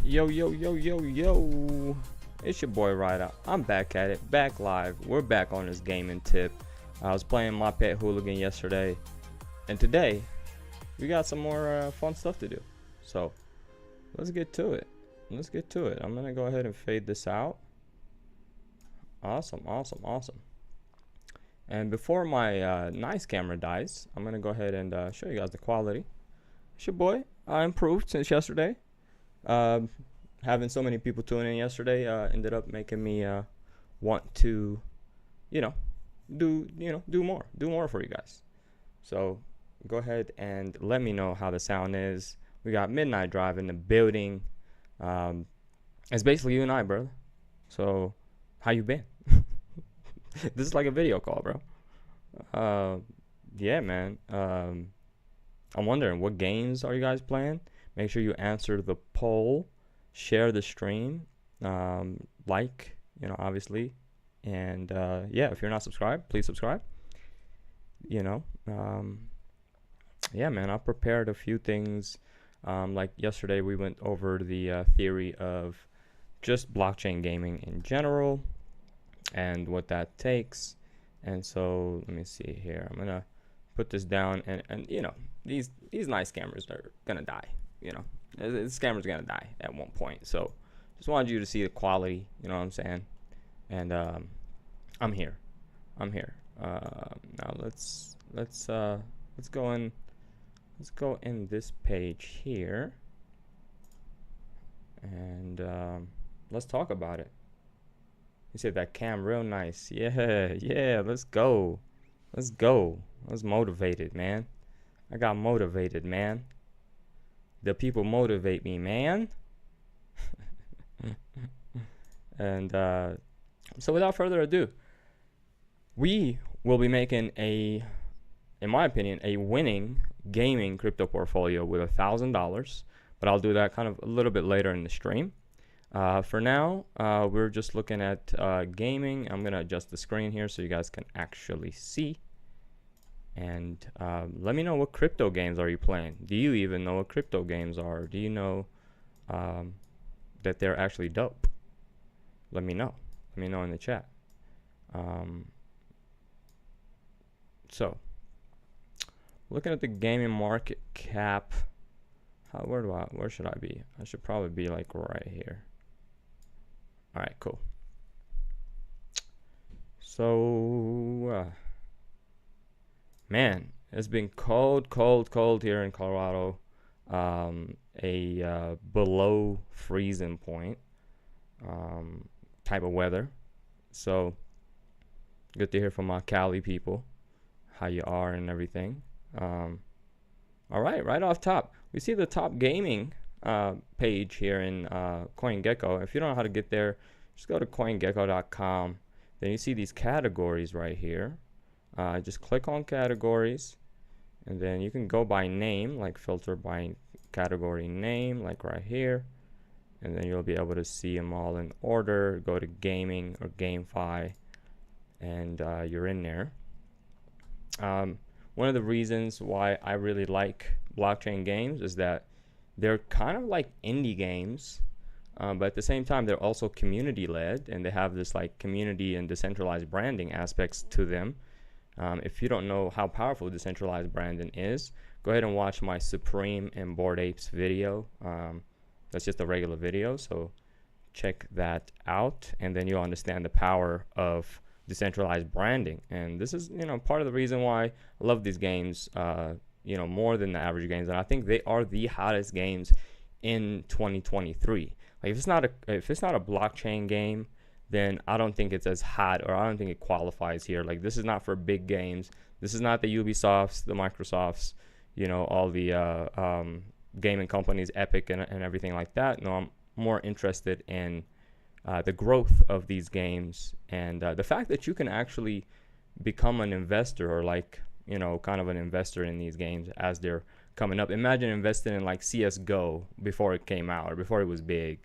Yo, yo, yo, yo, yo. It's your boy Ryder. I'm back at it, back live. We're back on this gaming tip. I was playing My Pet Hooligan yesterday, and today we got some more fun stuff to do. So let's get to it. I'm gonna go ahead and fade this out. Awesome. And before my nice camera dies, I'm gonna go ahead and show you guys the quality. It's your boy. I improved since yesterday. Having so many people tune in yesterday ended up making me want to, do more for you guys. So go ahead and let me know how the sound is. We got Midnight Drive in the building. It's basically you and I, brother. So how you been? This is like a video call, bro. Yeah, man. I'm wondering, what games are you guys playing? Make sure you answer the poll, share the stream, obviously, and yeah, if you're not subscribed, please subscribe. Yeah, man, I prepared a few things. Like yesterday, we went over the theory of just blockchain gaming in general and what that takes. And so let me see here. I'm gonna put this down, and these nice cameras are gonna die. This camera's gonna die at one point. So just wanted you to see the quality, you know what I'm saying? And I'm here. Now let's go in this page here, and let's talk about it. You said that cam real nice. Yeah, let's go. I was motivated, man. I got motivated, man. The people motivate me, man. And so without further ado, we will be making in my opinion, a winning gaming crypto portfolio with $1,000, but I'll do that kind of a little bit later in the stream. For now, we're just looking at gaming. I'm gonna adjust the screen here so you guys can actually see. And let me know, what crypto games are you playing? Do you even know what crypto games are? Do you know that they're actually dope? Let me know. Let me know in the chat. So, looking at the gaming market cap, where should I be? I should probably be like right here. All right, cool. So, man, it's been cold here in Colorado. Below freezing point type of weather. So good to hear from my Cali people, how you are and everything. All right off top, we see the top gaming page here in CoinGecko. If you don't know how to get there, just go to coingecko.com. Then you see these categories right here. Just click on categories, and then you can go by name, like filter by category name, like right here, and then you'll be able to see them all in order. Go to gaming or GameFi, and you're in there. One of the reasons why I really like blockchain games is that they're kind of like indie games, but at the same time they're also community led, and they have this like community and decentralized branding aspects to them. If you don't know how powerful decentralized branding is, go ahead and watch my Supreme and Bored Apes video. That's just a regular video, so check that out, and then you'll understand the power of decentralized branding. And this is, part of the reason why I love these games, more than the average games. And I think they are the hottest games in 2023. Like if it's not a blockchain game, then I don't think it's as hot, or I don't think it qualifies here. Like this is not for big games. This is not the Ubisofts, the Microsofts, all the gaming companies, Epic and everything like that. No, I'm more interested in the growth of these games, and the fact that you can actually become an investor, or like kind of an investor in these games as they're coming up. Imagine investing in like CS:GO before it came out, or before it was big.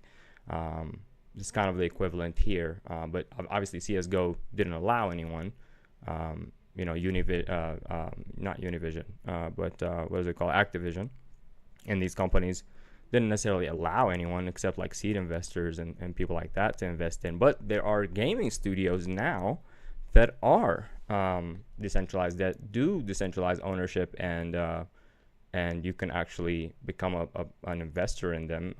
It's kind of the equivalent here, but obviously CS:GO didn't allow anyone, not Univision, but what is it called, Activision, and these companies didn't necessarily allow anyone except like seed investors and people like that to invest in. But there are gaming studios now that are decentralized, that do decentralized ownership, and you can actually become an investor in them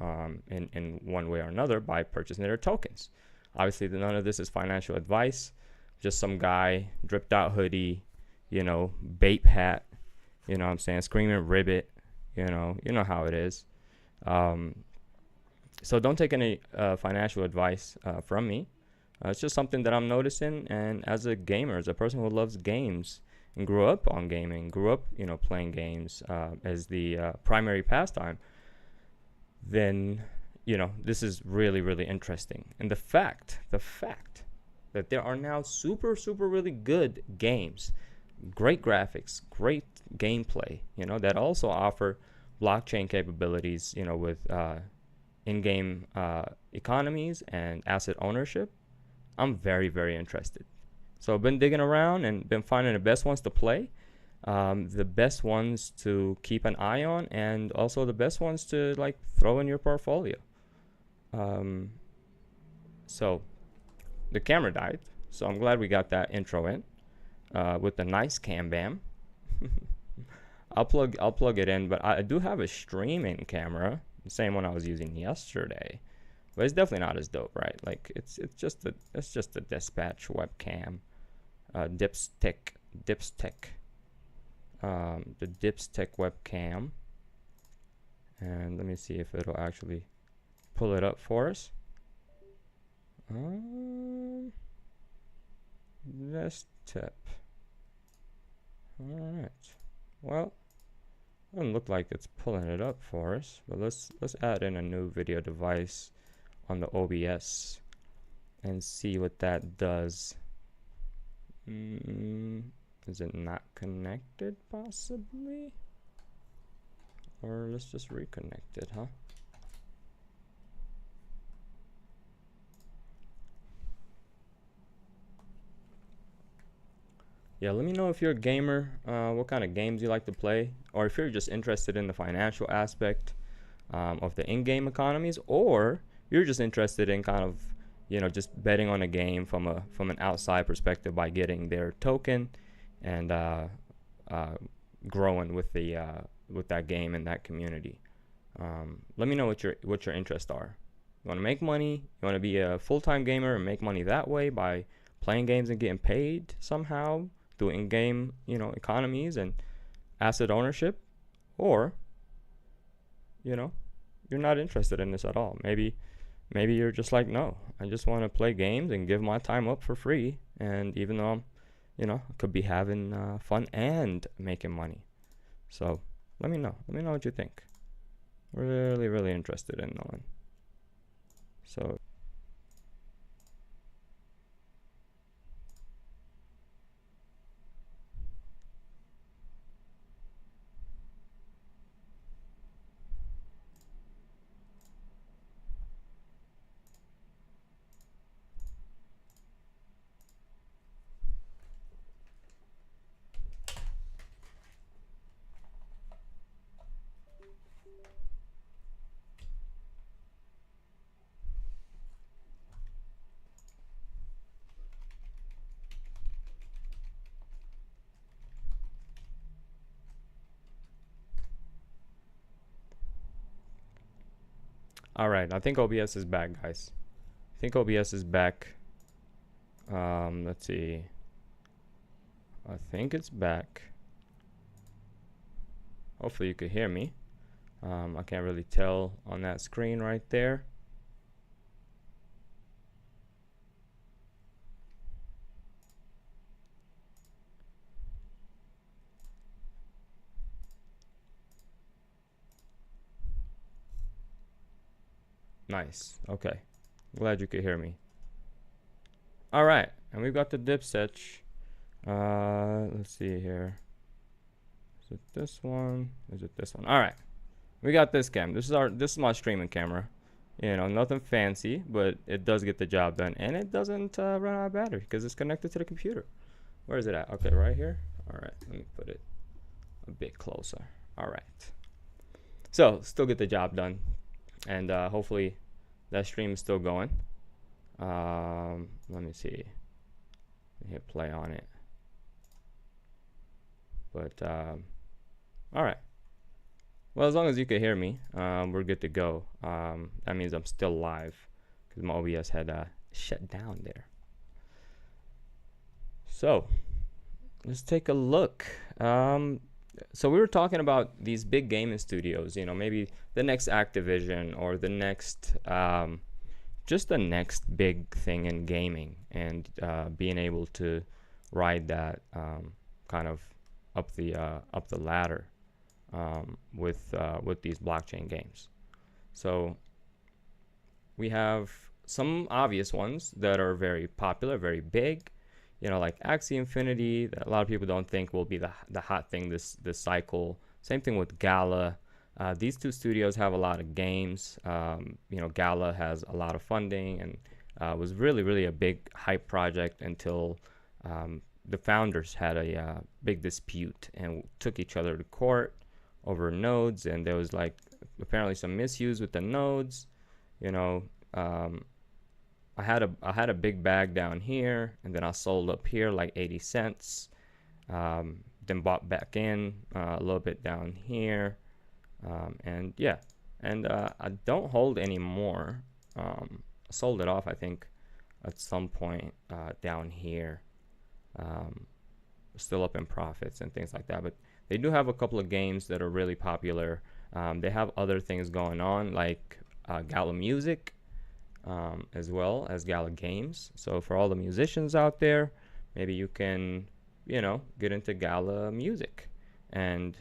in one way or another by purchasing their tokens. Obviously, none of this is financial advice. Just some guy, dripped out hoodie, Bape hat, what I'm saying, screaming ribbit, you know how it is. So don't take any financial advice from me. It's just something that I'm noticing, and as a gamer, as a person who loves games and grew up on gaming, grew up, playing games as the primary pastime, then, this is really, really interesting. And the fact that there are now super, super really good games, great graphics, great gameplay, that also offer blockchain capabilities, with in-game economies and asset ownership, I'm very, very interested. So I've been digging around and been finding the best ones to play, the best ones to keep an eye on, and also the best ones to like throw in your portfolio. So the camera died, so I'm glad we got that intro in with the nice cam bam. I'll plug it in, but I do have a streaming camera, the same one I was using yesterday, but it's definitely not as dope, right? Like it's just a dispatch webcam, dipstick, the dipstick webcam, and let me see if it'll actually pull it up for us. Desktop. All right. Well, doesn't look like it's pulling it up for us, but let's add in a new video device on the OBS and see what that does. Is it not connected possibly? Or let's just reconnect it, huh? Yeah, let me know if you're a gamer, what kind of games you like to play, or if you're just interested in the financial aspect of the in-game economies, or you're just interested in kind of, just betting on a game from an outside perspective by getting their token and growing with that game and that community. Let me know what your interests are. You want to make money? You want to be a full-time gamer and make money that way by playing games and getting paid somehow through in-game, economies and asset ownership, or, you're not interested in this at all. Maybe you're just like, no, I just want to play games and give my time up for free. And even though I'm, could be having fun and making money. So let me know. Let me know what you think. Really, really interested in knowing. So. All right, I think OBS is back, guys. I think OBS is back. Let's see. I think it's back. Hopefully you could hear me. I can't really tell on that screen right there. Nice. Okay. Glad you could hear me. All right, and we've got the dipset. Let's see here. Is it this one? Is it this one? All right, we got this cam. This is my streaming camera. You know, nothing fancy, but it does get the job done, and it doesn't run out of battery because it's connected to the computer. Where is it at? Okay, right here. All right, let me put it a bit closer. All right. So still get the job done, and hopefully that stream is still going. Let me see. Hit play on it. But all right. Well, as long as you can hear me, we're good to go. That means I'm still live because my OBS had shut down there. So let's take a look. So we were talking about these big gaming studios, you know, maybe the next Activision or the next, just the next big thing in gaming, and being able to ride that kind of up the ladder with these blockchain games. So we have some obvious ones that are very popular, very big, you know, like Axie Infinity, that a lot of people don't think will be the hot thing this cycle. Same thing with Gala. These two studios have a lot of games. You know, Gala has a lot of funding and was really a big hype project until the founders had a big dispute and took each other to court over nodes, and there was like apparently some misuse with the nodes. You know, I had a big bag down here, and then I sold up here like 80 cents. Then bought back in a little bit down here, and yeah, and I don't hold anymore. I sold it off, I think, at some point down here. Still up in profits and things like that, but they do have a couple of games that are really popular. They have other things going on like Gala Music, as well as Gala Games. So for all the musicians out there, maybe you can, you know, get into Gala Music and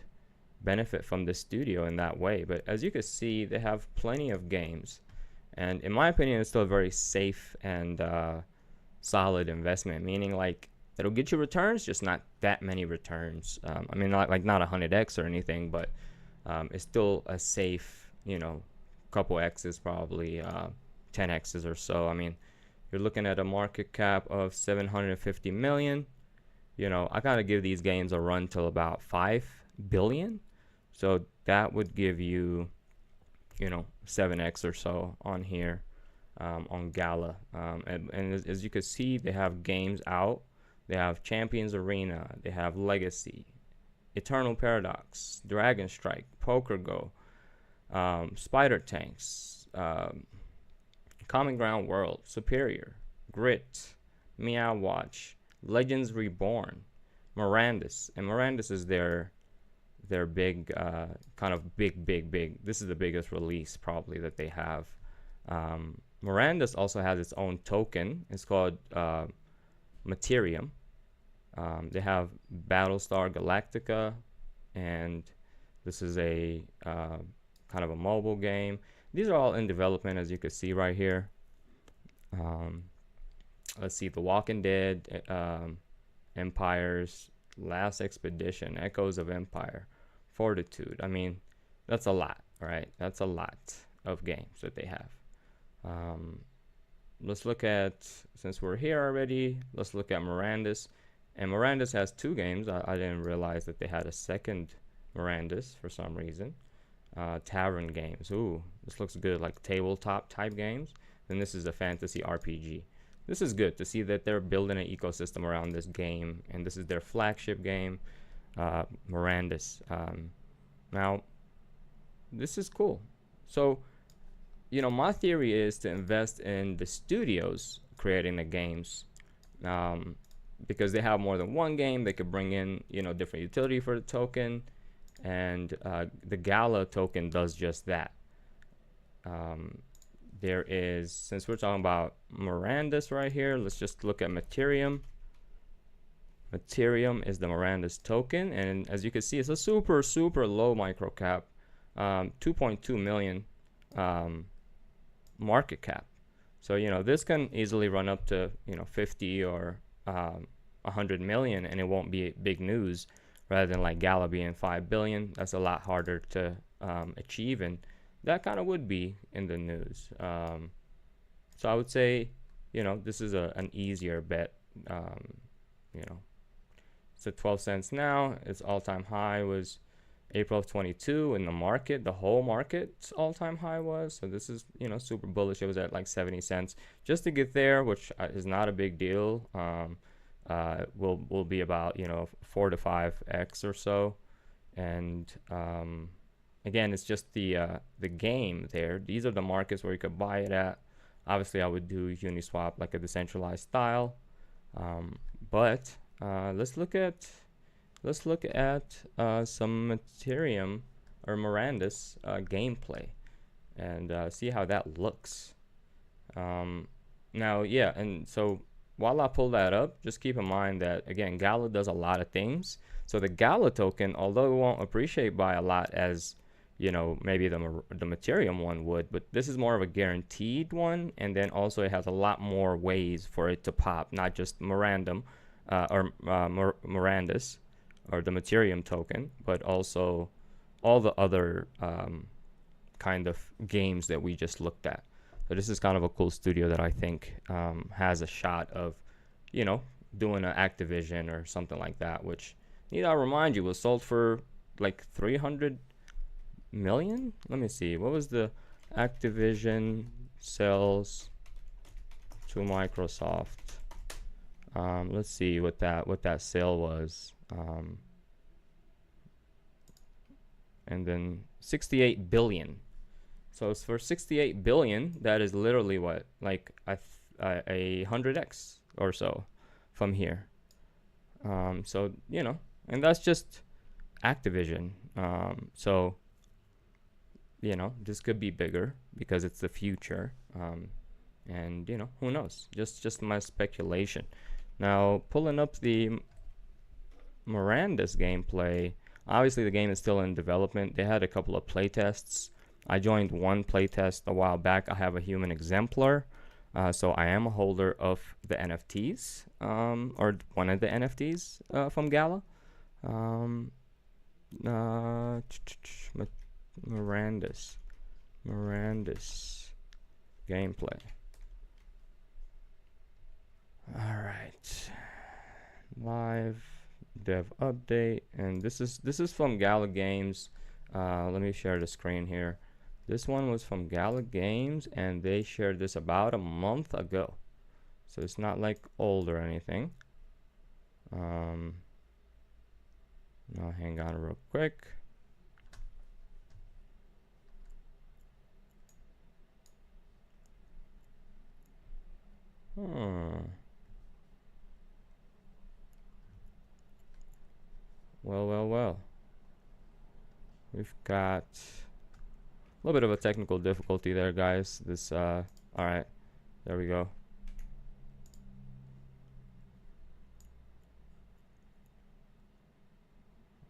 benefit from the studio in that way. But as you can see, they have plenty of games, and in my opinion, it's still a very safe and solid investment, meaning like it'll get you returns, just not that many returns. I mean, not 100x or anything, but it's still a safe, you know, couple x's, probably 10x's or so. I mean, you're looking at a market cap of 750 million. You know, I gotta give these games a run till about 5 billion. So that would give you, you know, 7x or so on here, on Gala. And as you can see, they have games out. They have Champions Arena, they have Legacy, Eternal Paradox, Dragon Strike, Poker Go, Spider Tanks, Common Ground World, Superior, Grit, Meow Watch, Legends Reborn, Mirandus, and Mirandus is their big, kind of big. This is the biggest release probably that they have. Mirandus also has its own token. It's called Materium. They have Battlestar Galactica, and this is a kind of a mobile game. These are all in development, as you can see right here. Let's see, The Walking Dead, Empires, Last Expedition, Echoes of Empire, Fortitude. I mean, that's a lot, right? That's a lot of games that they have. Let's look at, since we're here already, let's look at Mirandus. And Mirandus has 2 games. I didn't realize that they had a second Mirandus for some reason. Tavern games. Ooh, this looks good, like tabletop type games. Then this is a fantasy RPG. This is good to see that they're building an ecosystem around this game, and this is their flagship game, Mirandus. Now, this is cool. So, you know, my theory is to invest in the studios creating the games, because they have more than one game. They could bring in, you know, different utility for the token, and the Gala token does just that. There is, since we're talking about Miranda's right here, let's just look at Materium. Materium is the Miranda's token, and as you can see, it's a super low micro cap, 2.2 million market cap. So this can easily run up to 50 or 100 million, and it won't be big news, rather than like Gala being 5 billion. That's a lot harder to achieve, and that kind of would be in the news. So I would say this is an easier bet. It's at 12 cents now. Its all-time high was April of 22 in the market. The whole market's all-time high was. So this is super bullish. It was at like 70 cents just to get there, which is not a big deal. Will be about 4 to 5x or so, and again, it's just the game there. These are the markets where you could buy it at. Obviously, I would do Uniswap like a decentralized style, but let's look at some Ethereum or Miranda's gameplay and see how that looks. Now, yeah, and so while I pull that up, just keep in mind that again, Gala does a lot of things. So the Gala token, although it won't appreciate by a lot as maybe the Materium one would, but this is more of a guaranteed one, and then also it has a lot more ways for it to pop, not just Miranda's or the Materium token, but also all the other kind of games that we just looked at. So this is kind of a cool studio that I think has a shot of doing an Activision or something like that, which need I remind you was sold for like 300 million. Let me see, what was the Activision sales to Microsoft? Let's see what that sale was. And then 68 billion. So it's for 68 billion. That is literally what, like a 100x or so from here. So and that's just Activision. So this could be bigger because it's the future. And who knows? Just my speculation. Now, pulling up the Miranda's gameplay, obviously the game is still in development. They had a couple of playtests. I joined one playtest a while back. I have a human exemplar, so I am a holder of the NFTs, or one of the NFTs from Gala. Miranda's gameplay. All right, live dev update, and this is from Gala Games. Let me share the screen here. This one was from Gala Games, and they shared this about a month ago, so it's not like old or anything. Now hang on real quick. Well. We've got a little bit of a technical difficulty there, guys. This, all right, there we go.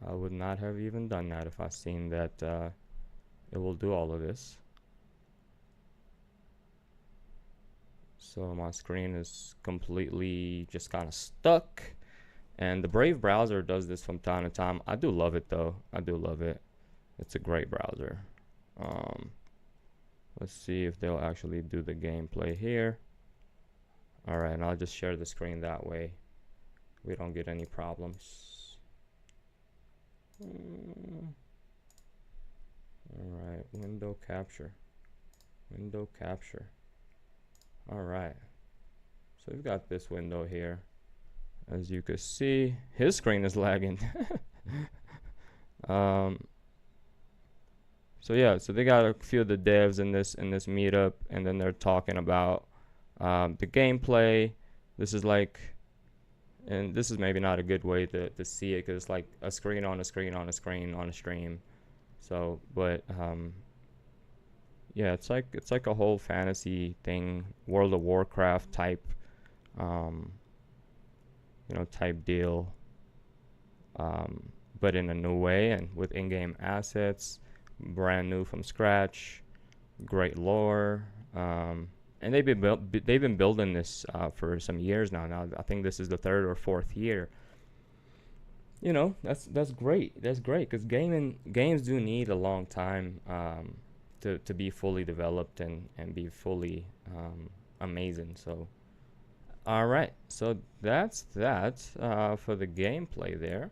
I would not have even done that if I seen that it will do all of this. So my screen is completely just kind of stuck. And the Brave browser does this from time to time. I do love it though. I do love it. It's a great browser. Let's see if they'll actually do the gameplay here. All right, and I'll just share the screen that way we don't get any problems. All right, window capture. All right, so we've got this window here. As you can see, his screen is lagging. So yeah, so they got a few of the devs in this meetup, and then they're talking about the gameplay. This is like and this is maybe not a good way to see it, because it's like a screen on a screen on a screen on a stream. So, but yeah, it's like a whole fantasy thing, World of Warcraft type, um, type deal, but in a new way and with in-game assets, brand new from scratch, great lore, and they've been building this for some years now. Now I think this is the third or fourth year. That's great. That's great, because games do need a long time to be fully developed and be fully amazing. So, all right. So that's that for the gameplay there.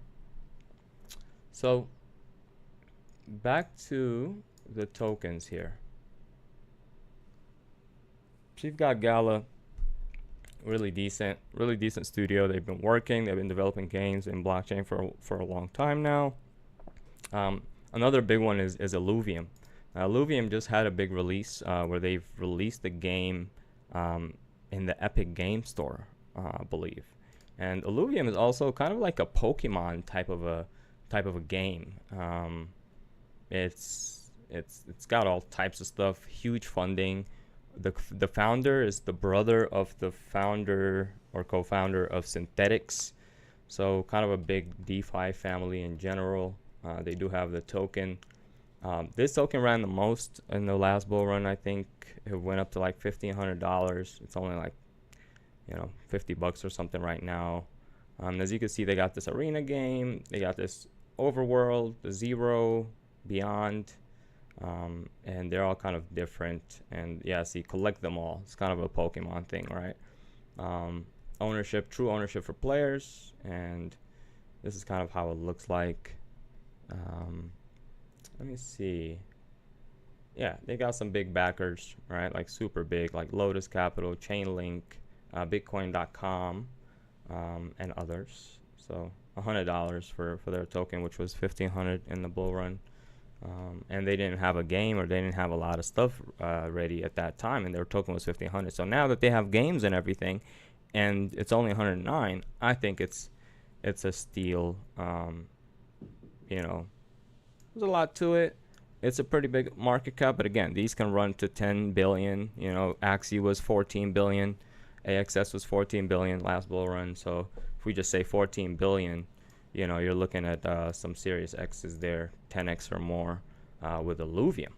So back to the tokens here. So you've got Gala, really decent studio. They've been developing games in blockchain for a long time now. Another big one is Illuvium. Illuvium just had a big release where they've released the game in the Epic Game Store, I believe. And Illuvium is also kind of like a Pokemon type of a game. It's got all types of stuff, huge funding. The founder is the brother of the founder or co-founder of Synthetics, so kind of a big DeFi family in general. They do have the token. This token ran the most in the last bull run. I think it went up to like $1,500. It's only like $50 or something right now. As you can see, they got this arena game, they got this overworld, the Zero, Beyond, and they're all kind of different. And yeah, see, collect them all. It's kind of a Pokemon thing, right? True ownership for players, and this is kind of how it looks like. Let me see. Yeah, they got some big backers, right? Like super big, like Lotus Capital, Chainlink, Bitcoin.com, and others. So $100 for their token, which was $1,500 in the bull run. And they didn't have a game, or they didn't have a lot of stuff ready at that time, and their token was $1,500. So now that they have games and everything, and it's only $109, I think it's a steal. There's a lot to it. It's a pretty big market cap, but again, these can run to 10 billion. Axie was 14 billion, AXS was 14 billion last bull run. So if we just say 14 billion, you're looking at some serious X's there, 10x or more with Illuvium.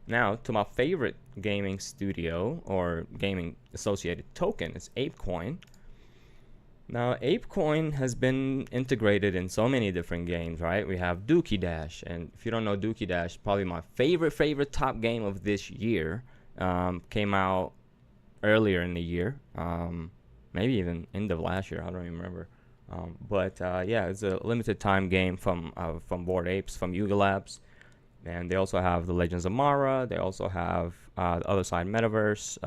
Now, to my favorite gaming studio or gaming associated token is apecoin. Now, apecoin has been integrated in so many different games, right? We have Dookie Dash, and if you don't know Dookie Dash, probably my favorite top game of this year. Came out earlier in the year, maybe even end of last year. I don't even remember. Yeah, it's a limited time game from Bored Apes, from Yuga Labs, and they also have the Legends of Mara. They also have the Other Side Metaverse,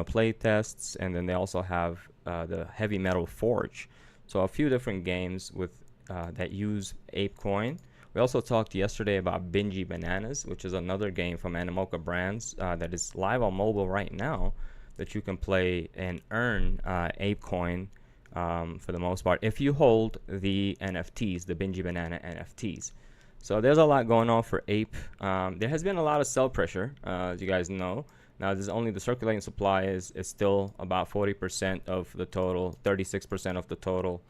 play tests, and then they also have the Heavy Metal Forge. So a few different games with that use apecoin. We also talked yesterday about Bingy Bananas, which is another game from Animoca Brands that is live on mobile right now, that you can play and earn apecoin for the most part if you hold the NFTs, the Bingy Banana NFTs. So there's a lot going on for Ape. There has been a lot of sell pressure, as you guys know. Now, this is only the circulating supply is still about 40% of the total, 36% of the total,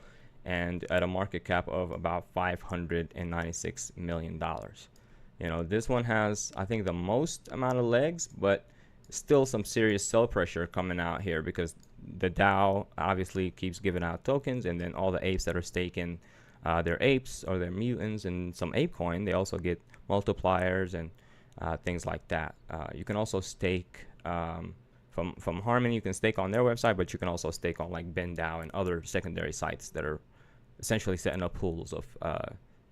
and at a market cap of about $596 million. This one has, I think, the most amount of legs, but still some serious sell pressure coming out here, because the DAO obviously keeps giving out tokens, and then all the apes that are staking their apes or their mutants and some apecoin, they also get multipliers and things like that. You can also stake from Harmony. You can stake on their website, but you can also stake on like BenDAO and other secondary sites that are essentially setting up pools of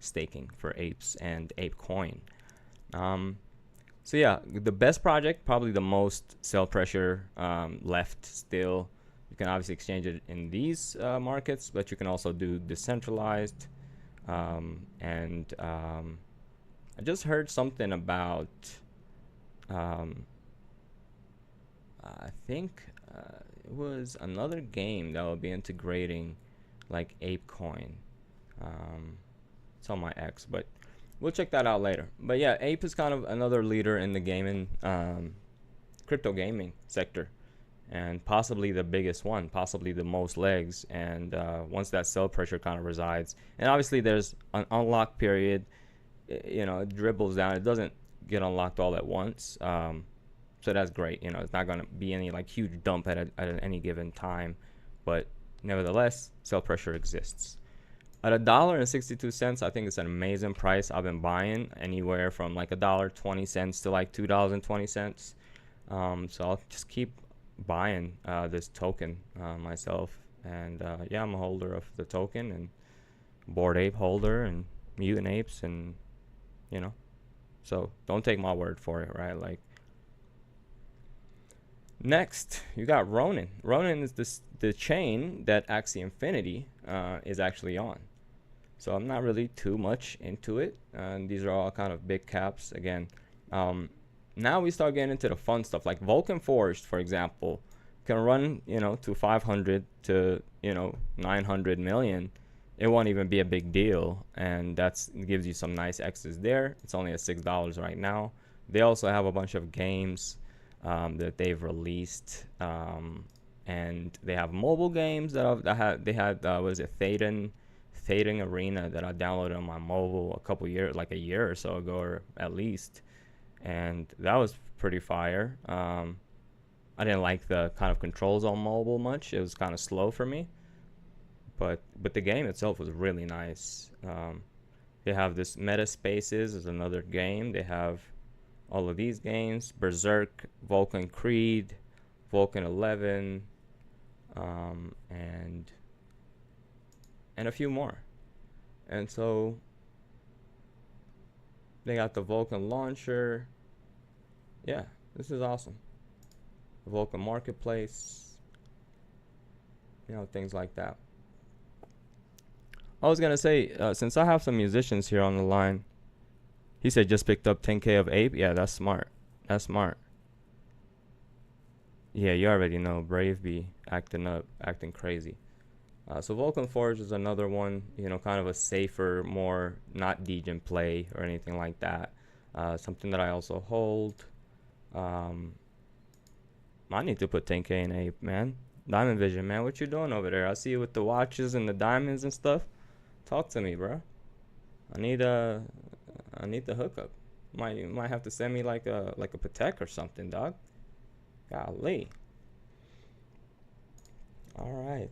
staking for apes and apecoin. So yeah, the best project, probably the most sell pressure left still. You can obviously exchange it in these markets, but you can also do decentralized. I just heard something about, I think it was another game that will be integrating like apecoin. It's on my X, but we'll check that out later. But yeah, Ape is kind of another leader in the gaming, crypto gaming sector, and possibly the biggest one, possibly the most legs. And once that sell pressure kind of resides, and obviously there's an unlock period, it dribbles down. It doesn't get unlocked all at once. So that's great. It's not going to be any like huge dump at any given time, but nevertheless, sell pressure exists. At $1.62, I think it's an amazing price. I've been buying anywhere from like $1.20 to like $2.20. So I'll just keep buying this token myself. And yeah, I'm a holder of the token, and Bored Ape holder, and Mutant Apes, and so don't take my word for it, right? Like, next, you got Ronin. Ronin is the chain that Axie Infinity is actually on. So I'm not really too much into it. These are all kind of big caps. Again, now we start getting into the fun stuff. Like Vulcan Forged, for example, can run, to 500 to, 900 million. It won't even be a big deal. And it gives you some nice X's there. It's only at $6 right now. They also have a bunch of games that they've released, and they have mobile games they had what is it, Thaden Arena, that I downloaded on my mobile a year or so ago, or at least, and that was pretty fire. I didn't like the kind of controls on mobile much. It was kind of slow for me, but the game itself was really nice. They have this Meta Spaces is another game. They have all of these games: Berserk, Vulcan Creed, Vulcan 11, and a few more. And so they got the Vulcan launcher. Yeah, this is awesome. The Vulcan Marketplace, things like that. I was gonna say, since I have some musicians here on the line, he said just picked up 10K of Ape. Yeah, that's smart. That's smart. Yeah, you already know. Brave be acting up, acting crazy. So Vulcan Forge is another one, kind of a safer, more not degen play or anything like that. Something that I also hold. I need to put 10K in Ape, man. Diamond Vision, man. What you doing over there? I see you with the watches and the diamonds and stuff. Talk to me, bro. I need the hookup. You might have to send me like a Patek or something, dog. Golly. All right.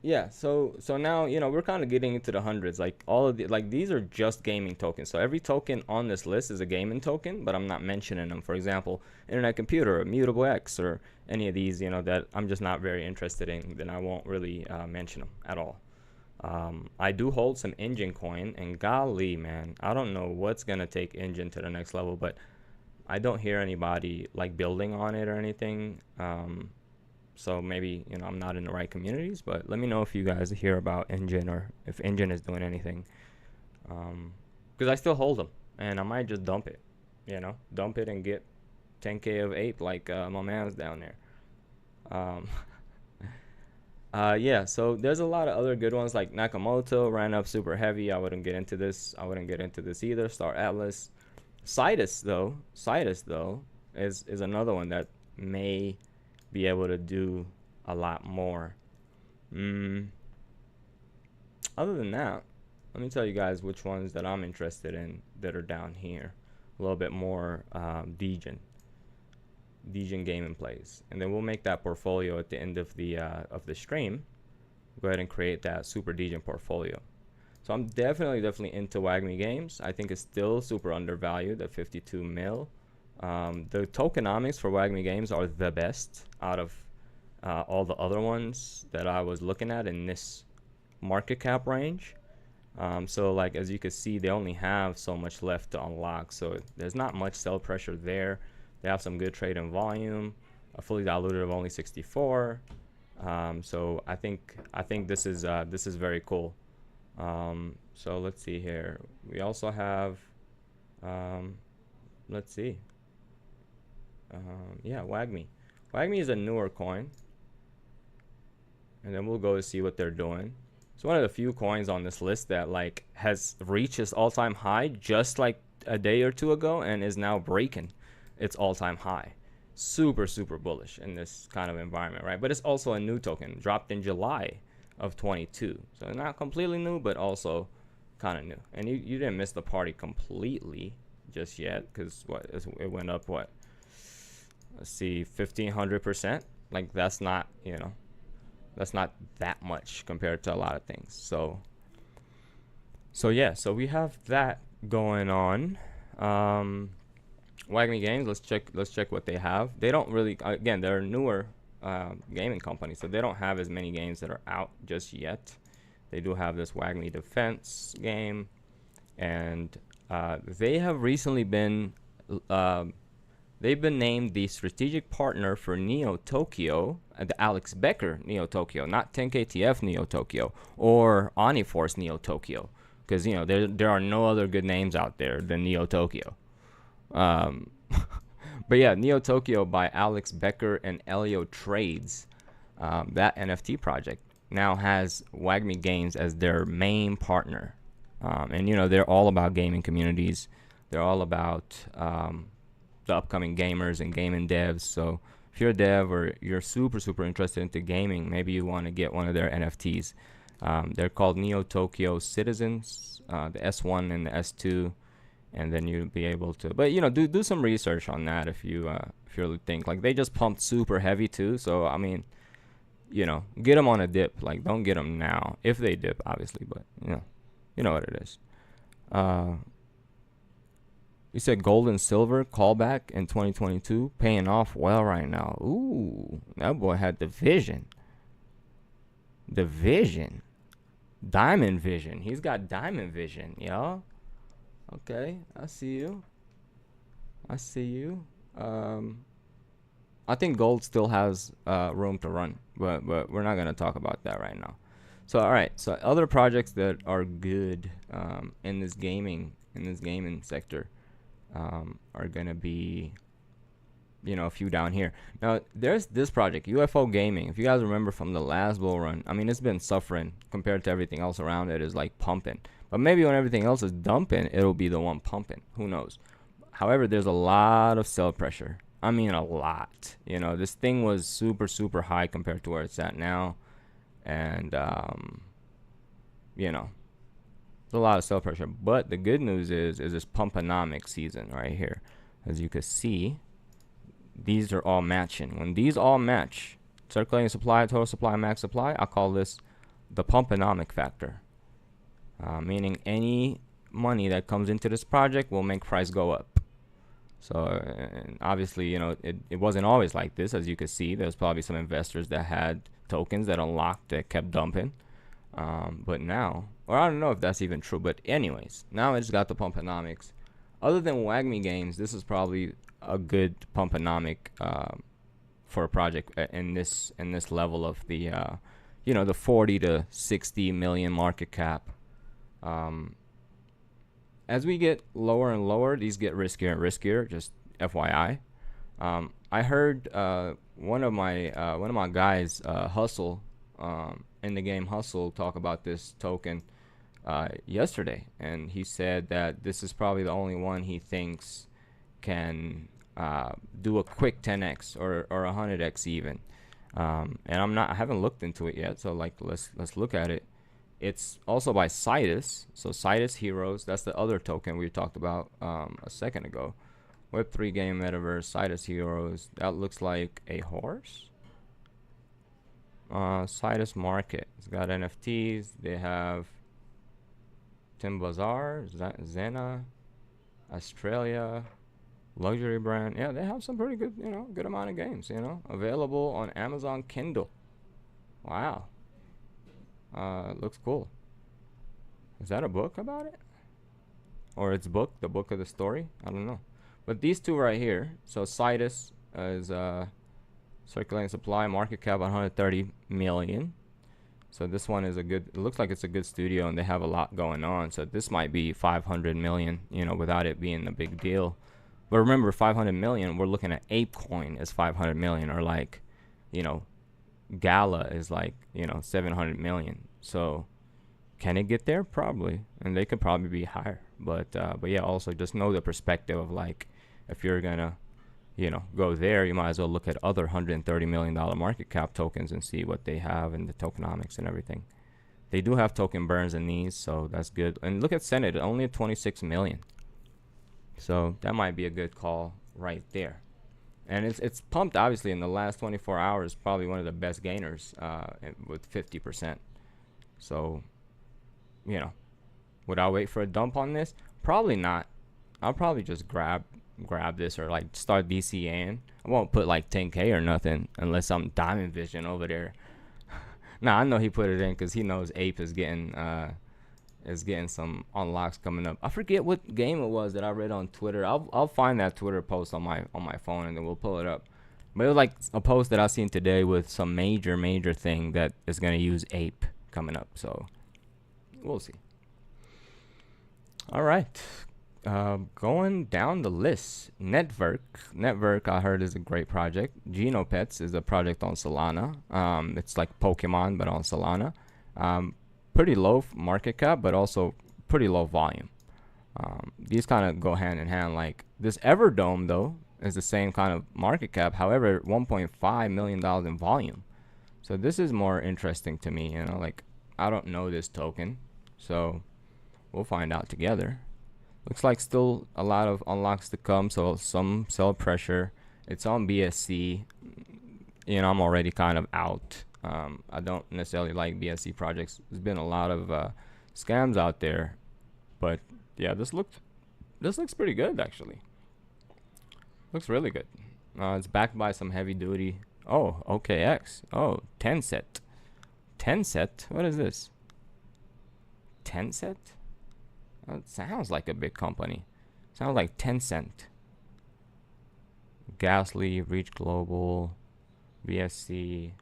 Yeah, so now, we're kind of getting into the hundreds. Like all of these are just gaming tokens. So every token on this list is a gaming token, but I'm not mentioning them. For example, Internet Computer, or Mutable X, or any of these, that I'm just not very interested in, then I won't really mention them at all. I do hold some Engine coin, and golly, man, I don't know what's gonna take Engine to the next level, but I don't hear anybody like building on it or anything. So maybe, I'm not in the right communities, but let me know if you guys hear about Engine, or if Engine is doing anything. Because I still hold them, and I might just dump it, dump it and get 10K of Ape like my man's down there. Yeah, so there's a lot of other good ones, like Nakamoto ran up super heavy. I wouldn't get into this either. Star Atlas. Citus though is another one that may be able to do a lot more. Other than that, let me tell you guys which ones that I'm interested in that are down here. A little bit more degen gaming plays, and then we'll make that portfolio at the end of the stream. Go ahead and create that super degen portfolio. So I'm definitely into WAGMI games. I think it's still super undervalued at 52 mil. The tokenomics for WAGMI games are the best out of all the other ones that I was looking at in this market cap range. So like, as you can see, they only have so much left to unlock, so there's not much sell pressure there. They have some good trade in volume, a fully diluted of only 64. So I think this is very cool. So let's see here. We also have let's see. Yeah, WAGMI. WAGMI is a newer coin, and then we'll go to see what they're doing. It's one of the few coins on this list that like has reached its all-time high just like a day or two ago and is now breaking its all-time high. Super bullish in this kind of environment, right? But it's also a new token, dropped in July of 22, so not completely new, but also kind of new. And you didn't miss the party completely just yet, because what it went up, what, let's see, 1500%. Like that's not, you know, that's not that much compared to a lot of things. So yeah, so we have that going on. WAGMI Games, let's check what they have. They don't really, again, they're a newer gaming company, so they don't have as many games that are out just yet. They do have this WAGMI Defense game, and they have recently been they've been named the strategic partner for Neo Tokyo, the Alex Becker Neo Tokyo, not 10KTF Neo Tokyo or Oniforce Neo Tokyo, because you know there are no other good names out there than Neo Tokyo. But yeah, Neo Tokyo by Alex Becker and Elio Trades, that NFT project now has WAGMI Games as their main partner. And you know, they're all about gaming communities. They're all about the upcoming gamers and gaming devs. So if you're a dev or you're super interested into gaming, maybe you want to get one of their NFTs. They're called Neo Tokyo Citizens, the S1 and the S2. And then you'll be able to, but you know, do some research on that if you really think. Like they just pumped super heavy too, so I mean, you know, get them on a dip. Like don't get them now if they dip, obviously, but you know what it is. You said gold and silver callback in 2022, paying off well right now. Ooh, that boy had the vision. The vision, diamond vision. He's got diamond vision, y'all. Okay, I see you. I think gold still has room to run, but we're not gonna talk about that right now. So all right, so other projects that are good in this gaming sector are gonna be, you know, a few down here. Now there's this project, UFO Gaming. If you guys remember from the last bull run, I mean it's been suffering compared to everything else around it. Is like pumping. But maybe when everything else is dumping, it'll be the one pumping. Who knows? However, there's a lot of sell pressure. I mean, a lot. You know, this thing was super high compared to where it's at now. And, you know, there's a lot of sell pressure. But the good news is this pumponomic season right here. As you can see, these are all matching. When these all match, circulating supply, total supply, max supply, I call this the pumponomic factor. Meaning any money that comes into this project will make price go up. So and obviously, you know, it wasn't always like this. As you can see, there's probably some investors that had tokens that unlocked that kept dumping. But now, or I don't know if that's even true, but anyways, now it's got the pumponomics. Other than WAGMI Games, this is probably a good pumponomic for a project in this level of the you know, the 40 to 60 million market cap. As we get lower and lower, these get riskier and riskier. Just FYI. I heard one of my guys, Hustle, in the game Hustle, talk about this token yesterday, and he said that this is probably the only one he thinks can do a quick 10x or 100x even. And I haven't looked into it yet, so like let's look at it. It's also by Citus. So Citus Heroes, that's the other token we talked about a second ago. Web3 game metaverse, Citus Heroes. That looks like a horse. Citus Market. It's got NFTs. They have Tim Bazaar, Zena, Australia, luxury brand. Yeah, they have some pretty good, you know, good amount of games, you know, available on Amazon Kindle. Wow. Looks cool. Is that a book about it? Or it's the book of the story? I don't know. But these two right here, so Citus is circulating supply, market cap 130 million. So this one is it looks like it's a good studio and they have a lot going on. So this might be 500 million, you know, without it being a big deal. But remember, 500 million, we're looking at apecoin as 500 million, or like, you know, Gala is like, you know, 700 million. So can it get there? Probably, and they could probably be higher. But yeah, also just know the perspective of like, if you're gonna, you know, go there, you might as well look at other $130 million market cap tokens and see what they have and the tokenomics and everything. They do have token burns in these, so that's good. And look at Senate, only at 26 million. So that might be a good call right there. And it's pumped, obviously, in the last 24 hours, probably one of the best gainers with 50%. So, you know, would I wait for a dump on this? Probably not. I'll probably just grab this or like start DCAing. I won't put like 10K or nothing unless I'm Diamond Vision over there. Nah, I know he put it in because he knows Ape is getting some unlocks coming up. I forget what game it was that I read on Twitter. I'll find that Twitter post on my phone and then we'll pull it up. But it was like a post that I seen today with some major thing that is gonna use Ape coming up. So we'll see. All right. Going down the list, Network I heard is a great project. Genopets is a project on Solana. It's like Pokemon but on Solana. Pretty low market cap but also pretty low volume. These kind of go hand in hand. Like this Everdome though is the same kind of market cap, however $1.5 million in volume. So this is more interesting to me, you know, like I don't know this token, so we'll find out together. Looks like still a lot of unlocks to come, so some sell pressure. It's on BSC. You know, I'm already kind of out. I don't necessarily like BSC projects. There's been a lot of scams out there, but yeah, this looks pretty good actually. Looks really good. It's backed by some heavy duty. Oh, OKX. Oh, Tencent. Tencent. What is this? Tencent? It sounds like a big company. Sounds like Tencent. Gasly, Reach Global, BSC.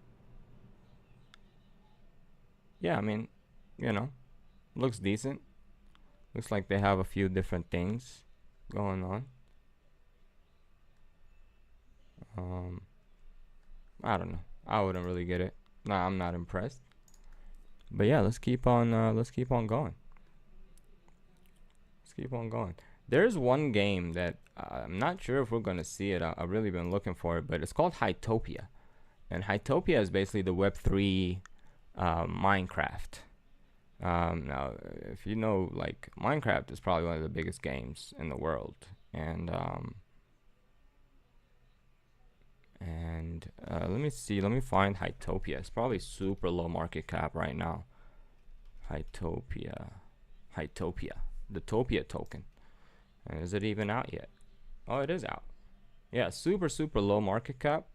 Yeah, I mean, you know, looks decent. Looks like they have a few different things going on. I don't know. I wouldn't really get it. Nah, I'm not impressed. But yeah, let's keep on going. Let's keep on going. There's one game that I'm not sure if we're gonna see it. I've really been looking for it, but it's called Hytopia, and Hytopia is basically the Web3 Minecraft. Now, if you know, like Minecraft is probably one of the biggest games in the world, and let me see. Let me find Hytopia. It's probably super low market cap right now. Hytopia, the Topia token. And is it even out yet? Oh, it is out. Yeah, super low market cap.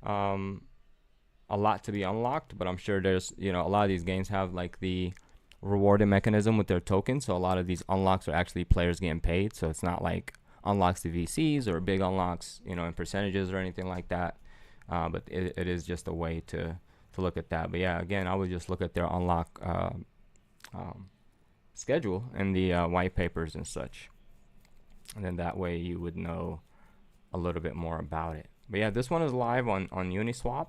A lot to be unlocked, but I'm sure there's, you know, a lot of these games have like the rewarding mechanism with their tokens. So a lot of these unlocks are actually players getting paid. So it's not like unlocks to VCs or big unlocks, you know, in percentages or anything like that. But it is just a way to look at that. But yeah, again, I would just look at their unlock schedule and the white papers and such, and then that way you would know a little bit more about it. But yeah, this one is live on Uniswap,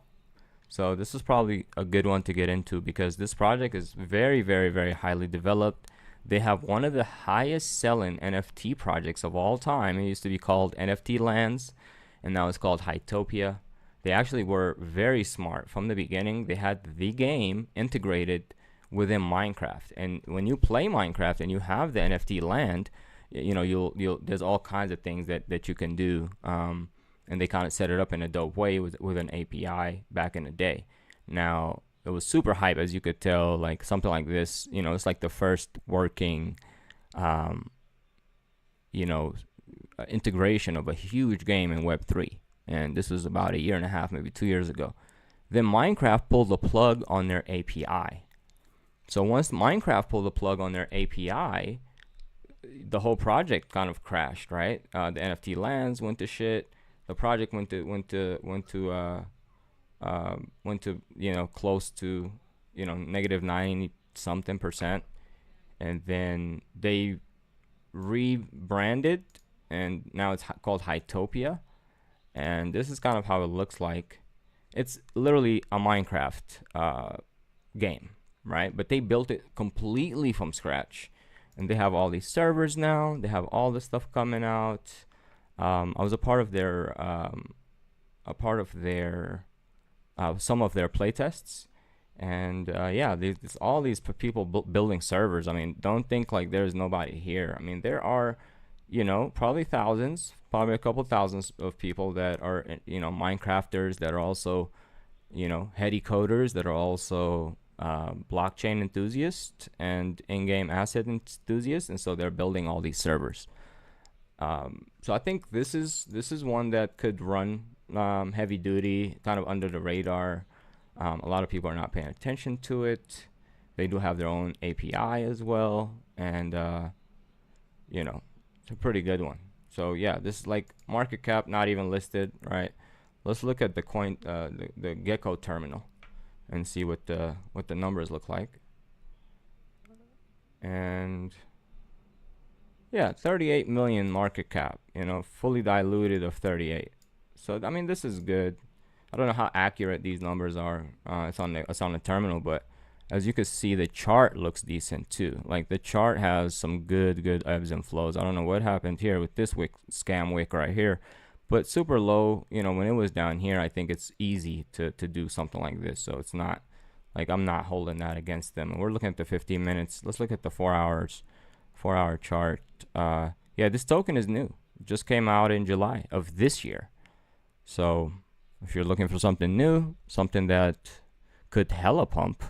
so this is probably a good one to get into because this project is very highly developed. They have one of the highest selling NFT projects of all time. It used to be called NFT Lands, and now it's called Hytopia. They actually were very smart from the beginning. They had the game integrated within Minecraft, and when you play Minecraft and you have the NFT land, you know, you'll there's all kinds of things that you can do, and they kind of set it up in a dope way with an API back in the day. Now it was super hype, as you could tell. Like something like this, you know, it's like the first working you know, integration of a huge game in Web3, and this was about 1.5 years, maybe 2 years ago. Then Minecraft pulled the plug on their API. So once Minecraft pulled the plug on their API, the whole project kind of crashed, right? The NFT lands went to shit. The project went to you know, close to, you know, negative 90 something %, and then they rebranded and now it's called Hytopia. And this is kind of how it looks like. It's literally a Minecraft game, right? But they built it completely from scratch, and they have all these servers now. They have all this stuff coming out. I was a part of their some of their playtests, and yeah, there's all these people building servers. I mean, don't think like there's nobody here. I mean, there are, you know, probably thousands, probably a couple thousands of people that are, you know, Minecrafters, that are also, you know, heady coders, that are also blockchain enthusiasts and in-game asset enthusiasts, and so they're building all these servers. So I think this is one that could run heavy duty, kind of under the radar. A lot of people are not paying attention to it. They do have their own API as well, and you know, it's a pretty good one. So yeah, this is like market cap not even listed, right? Let's look at the coin, the Gecko terminal, and see what the numbers look like. And yeah, 38 million market cap, you know, fully diluted of 38. So I mean, this is good. I don't know how accurate these numbers are. It's on the terminal, but as you can see, the chart looks decent too. Like the chart has some good ebbs and flows. I don't know what happened here with this wick, scam wick right here, but super low. You know, when it was down here, I think it's easy to do something like this. So it's not like I'm not holding that against them. And we're looking at the 15 minutes. Let's look at the 4 hours, 4-hour chart. Yeah, this token is new. It just came out in July of this year. So if you're looking for something new, something that could hella pump,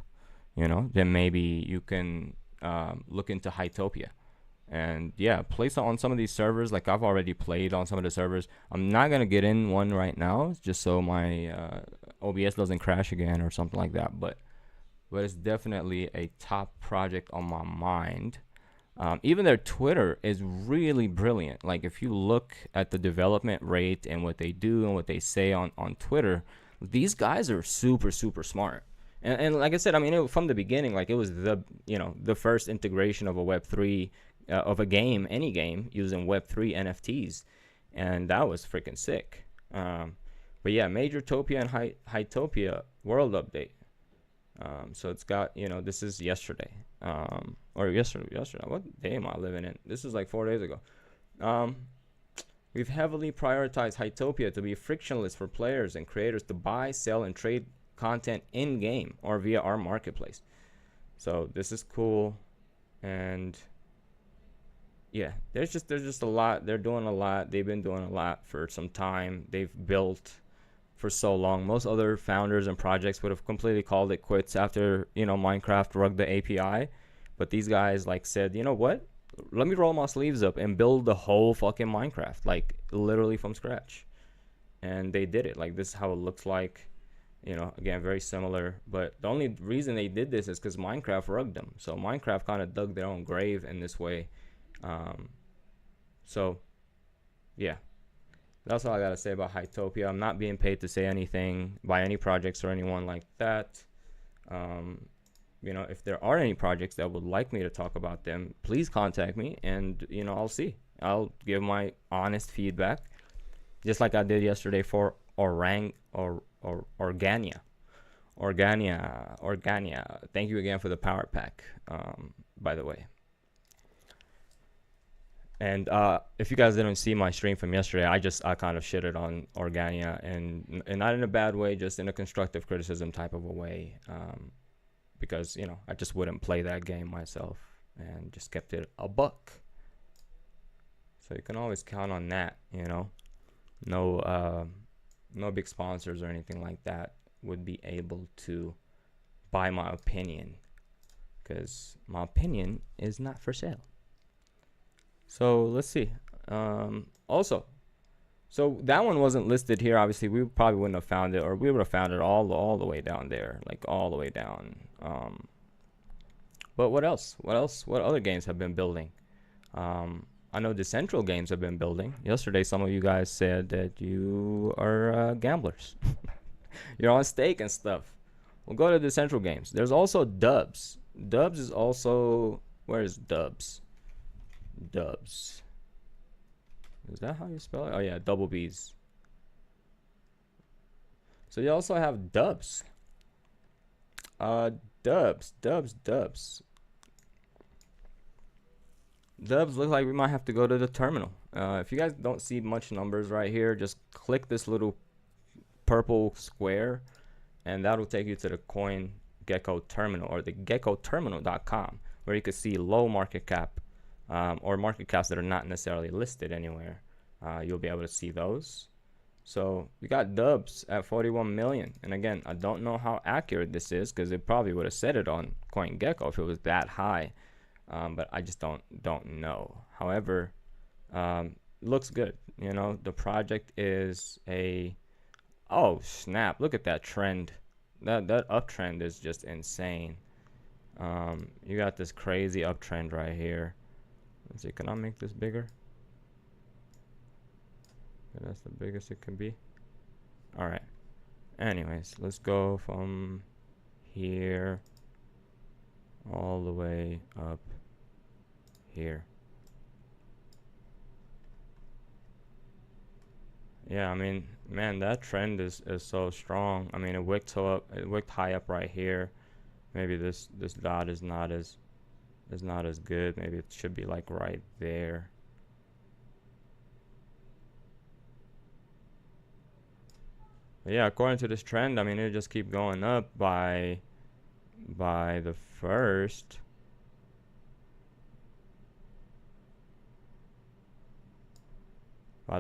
you know, then maybe you can look into Hytopia. And yeah, play on some of these servers. Like I've already played on some of the servers. I'm not gonna get in one right now, just so my OBS doesn't crash again or something like that. But it's definitely a top project on my mind. Even their Twitter is really brilliant. Like if you look at the development rate and what they do and what they say on Twitter, these guys are super smart. And like I said, I mean, from the beginning, like it was the first integration of a Web3 of a game, any game, using Web3 NFTs, and that was freaking sick. But yeah, Major Topia and Hytopia world update. So it's got, you know, this is yesterday, or yesterday. What day am I living in? This is like 4 days ago. We've heavily prioritized Hytopia to be frictionless for players and creators to buy, sell, and trade content in game or via our marketplace. So this is cool, and yeah, there's just a lot. They're doing a lot. They've been doing a lot for some time. They've built for so long. Most other founders and projects would have completely called it quits after, you know, Minecraft rugged the API, but these guys like said, you know what, let me roll my sleeves up and build the whole fucking Minecraft, like literally from scratch. And they did it. Like this is how it looks like, you know, again, very similar, but the only reason they did this is because Minecraft rugged them. So Minecraft kind of dug their own grave in this way. So yeah, that's all I gotta say about Hytopia. I'm not being paid to say anything by any projects or anyone like that. You know, if there are any projects that would like me to talk about them, please contact me, and you know, I'll give my honest feedback, just like I did yesterday for Organia. Thank you again for the power pack, by the way. And if you guys didn't see my stream from yesterday, I kind of shitted on Organia, and not in a bad way, just in a constructive criticism type of a way, because, you know, I just wouldn't play that game myself and just kept it a buck. So you can always count on that, you know. No big sponsors or anything like that would be able to buy my opinion, because my opinion is not for sale. So let's see. Also, so that one wasn't listed here. Obviously, we probably wouldn't have found it, or we would have found it all the way down there, like all the way down. But what else? What other games have been building? I know Decentral games have been building. Yesterday, some of you guys said that you are gamblers. You're on stake and stuff. We'll go to Decentral games. There's also Dubs. Dubs is also, where is Dubs? Dubs. Is that how you spell it? Oh yeah, double B's. So you also have dubs. Dubs. Dubs look like we might have to go to the terminal. If you guys don't see much numbers right here, just click this little purple square, and that'll take you to the CoinGecko terminal, or the geckoterminal.com, where you can see low market cap, or market caps that are not necessarily listed anywhere. You'll be able to see those. So we got dubs at 41 million. And again, I don't know how accurate this is, because it probably would have said it on CoinGecko if it was that high. But I just don't know. However, looks good. You know, the project is a, oh snap, look at that trend. That uptrend is just insane. You got this crazy uptrend right here. Let's see, can I make this bigger? And that's the biggest it can be. All right. Anyways, let's go from here all the way up here. Yeah, I mean, man, that trend is so strong. I mean, it wicked high up right here. Maybe this dot is not as good. Maybe it should be like right there. But yeah, according to this trend, I mean, it just keep going up by the first. I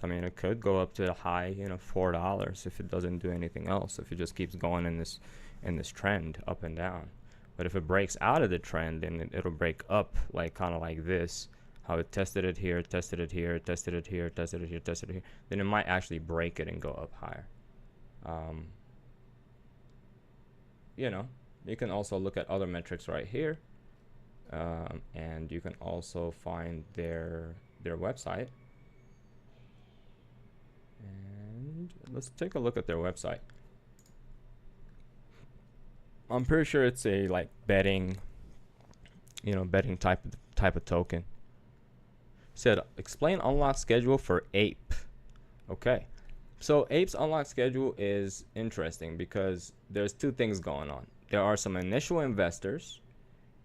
mean, it could go up to the high, you know, $4 if it doesn't do anything else. If it just keeps going in this trend up and down. But if it breaks out of the trend, then it'll break up, like kind of like this. How it tested it here, tested it here, tested it here, tested it here, tested it here. Then it might actually break it and go up higher. You know, you can also look at other metrics right here, and you can also find their website. And let's take a look at their website. I'm pretty sure it's a like betting, you know, betting type of token. Said explain unlock schedule for Ape. Okay. So Ape's unlock schedule is interesting because there's two things going on. There are some initial investors,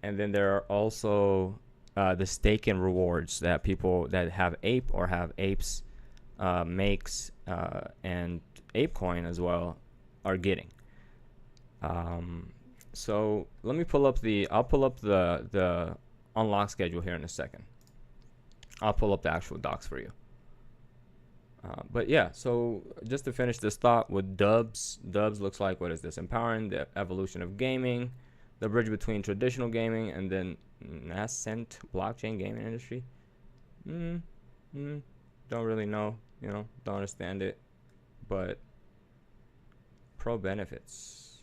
and then there are also the stake and rewards that people that have Ape or have Apes makes and apecoin as well are getting. So let me pull up I'll pull up the unlock schedule here in a second. I'll pull up the actual docs for you. But yeah, so just to finish this thought with dubs looks like, what is this? Empowering the evolution of gaming, the bridge between traditional gaming and then nascent blockchain gaming industry. Don't really know, you know, don't understand it, but pro benefits.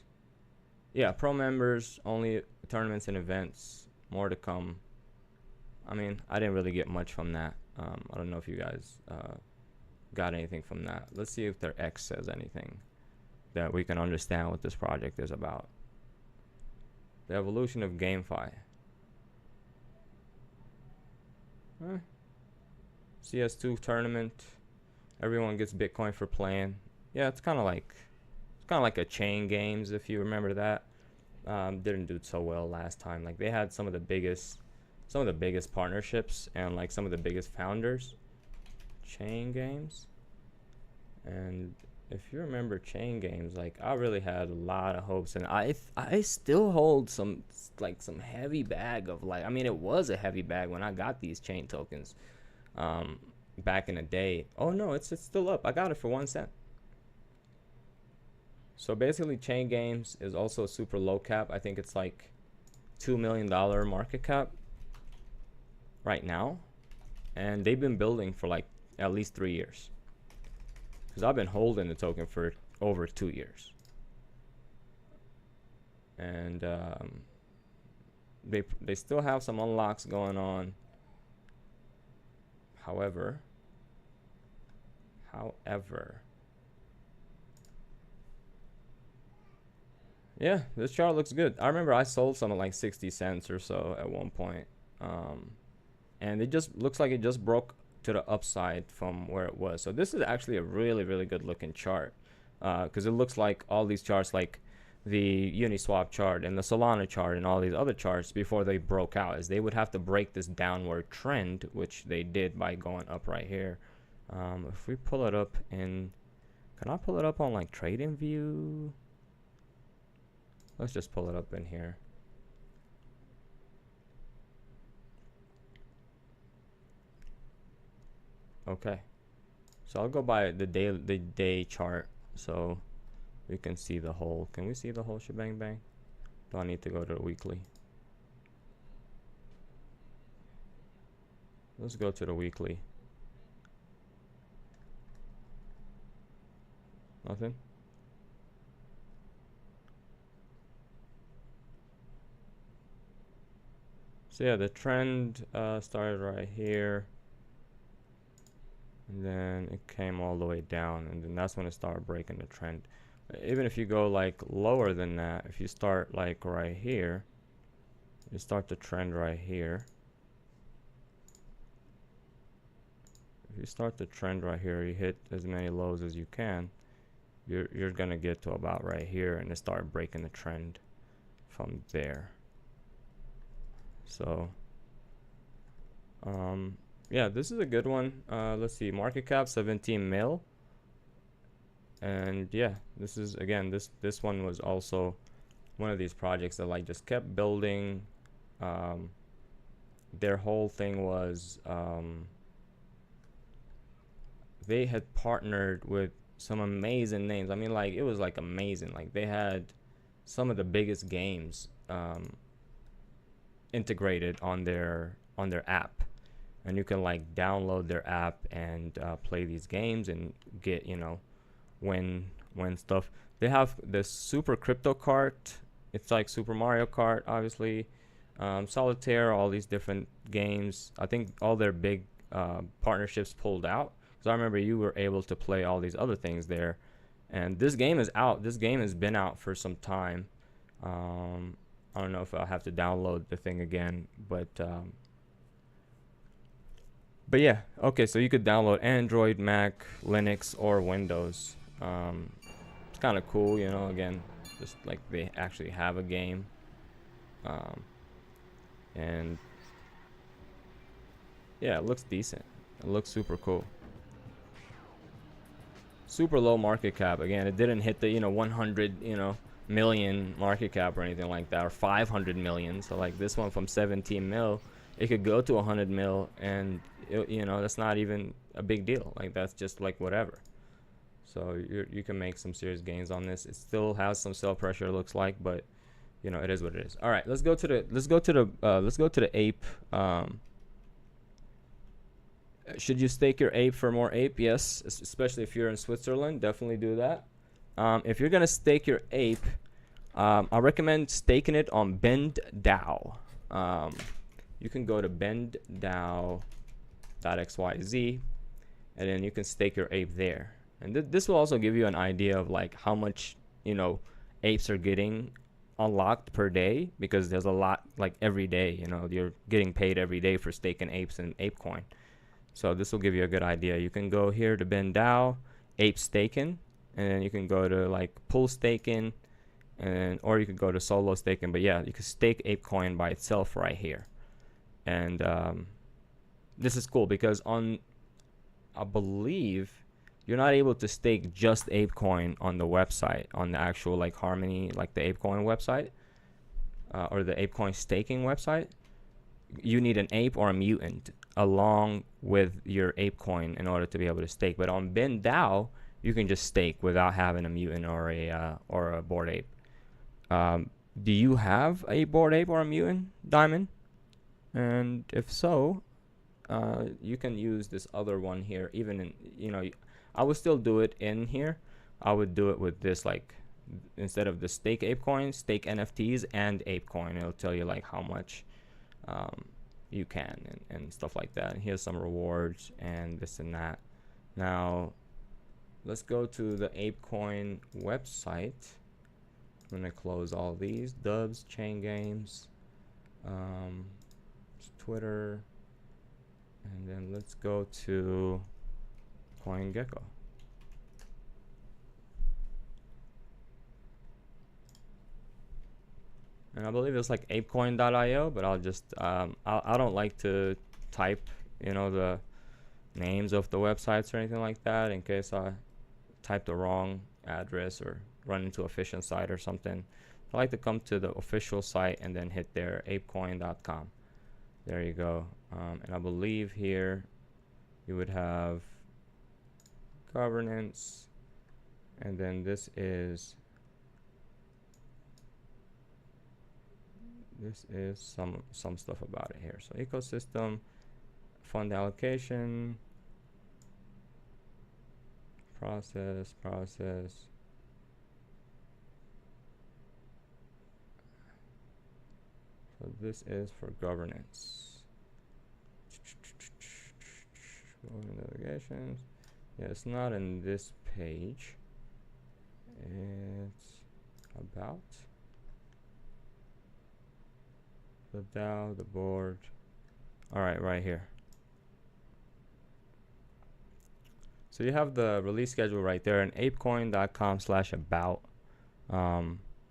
Yeah, pro members, only tournaments and events, more to come. I mean, I didn't really get much from that. I don't know if you guys got anything from that. Let's see if their X says anything that we can understand what this project is about. The evolution of GameFi. CS2 tournament. Everyone gets Bitcoin for playing. Yeah, it's kind of like a chain games, if you remember that. Didn't do so well last time. Like they had some of the biggest partnerships and like some of the biggest founders. Chain games. And if you remember chain games, like I really had a lot of hopes, and I still hold some heavy bag of, like, I mean, it was a heavy bag when I got these chain tokens back in the day. Oh no, it's still up. I got it for 1 cent. So basically chain games is also a super low cap. I think it's like $2 million market cap right now, and they've been building for like at least 3 years, because I've been holding the token for over 2 years. And they still have some unlocks going on. However, yeah, this chart looks good. I remember I sold some at like 60 cents or so at one point, and it just looks like it just broke to the upside from where it was. So this is actually a really good looking chart, because it looks like all these charts, like the Uniswap chart and the Solana chart and all these other charts, before they broke out, is they would have to break this downward trend, which they did by going up right here. If we pull it up in, can I pull it up on like trading view? Let's just pull it up in here. Okay, so I'll go by the day chart so we can see the whole. Can we see the whole shebang bang? Do I need to go to the weekly? Let's go to the weekly. Nothing. So yeah, the trend started right here, and then it came all the way down, and then that's when it started breaking the trend. Even if you go like lower than that, if you start like right here, you start the trend right here. If you start the trend right here, you hit as many lows as you can, you're gonna get to about right here, and it start breaking the trend from there. So yeah, this is a good one. Let's see, market cap 17 mil, and yeah, this is, again, this one was also one of these projects that like just kept building. Their whole thing was they had partnered with some amazing names. I mean, like, it was like amazing. Like, they had some of the biggest games integrated on their app, and you can like download their app and play these games and get, you know, win stuff. They have this Super Crypto Kart. It's like Super Mario Kart, obviously, Solitaire, all these different games. I think all their big partnerships pulled out, because I remember you were able to play all these other things there. And this game is out. This game has been out for some time. I don't know if I'll have to download the thing again, but yeah, okay, so you could download Android, Mac, Linux, or Windows. It's kind of cool, you know, again, just like they actually have a game. And yeah, it looks decent. It looks super cool. Super low market cap. Again, it didn't hit the, you know, 100, you know, million market cap or anything like that, or 500 million. So like this one from 17 mil, it could go to 100 mil, and it, you know, that's not even a big deal. Like, that's just like whatever. So you can make some serious gains on this. It still has some sell pressure, it looks like, but you know, it is what it is. All right, let's go to the ape. Should you stake your ape for more ape? Yes, especially if you're in Switzerland, definitely do that. If you're gonna stake your ape, I recommend staking it on BendDAO. You can go to benddao.xyz, and then you can stake your ape there. And this will also give you an idea of like how much, you know, apes are getting unlocked per day, because there's a lot, like every day, you know, you're getting paid every day for staking apes and apecoin. So this will give you a good idea. You can go here to BendDAO, ape staking, and then you can go to like pool staking, and or you could go to solo staking. But yeah, you can stake apecoin by itself right here. And this is cool because I believe you're not able to stake just apecoin on the website, on the actual like Harmony, like the apecoin website, or the apecoin staking website. You need an ape or a mutant along with your apecoin in order to be able to stake. But on BendDAO, you can just stake without having a mutant or a Bored Ape. Do you have a Bored Ape or a mutant, Diamond? And if so, you can use this other one here. Even in, you know, I would still do it in here. I would do it with this, like, instead of the stake apecoin, stake NFTs and apecoin. It'll tell you like how much you can and stuff like that. And here's some rewards and this and that. Now let's go to the apecoin website. I'm gonna close all these. Dubs, Chain Games, Twitter, And then let's go to CoinGecko. And I believe it's like apecoin.io, but I'll just I don't like to type, you know, the names of the websites or anything like that in case I type the wrong address or run into a phishing site or something. I like to come to the official site and then hit there, apecoin.com. There you go. And I believe here you would have governance, and then this is some stuff about it here. So ecosystem, fund allocation, process. So this is for governance. Navigations. Yeah, it's not in this page. It's about the DAO, the board. All right, right here. So you have the release schedule right there, and apecoin.com/about.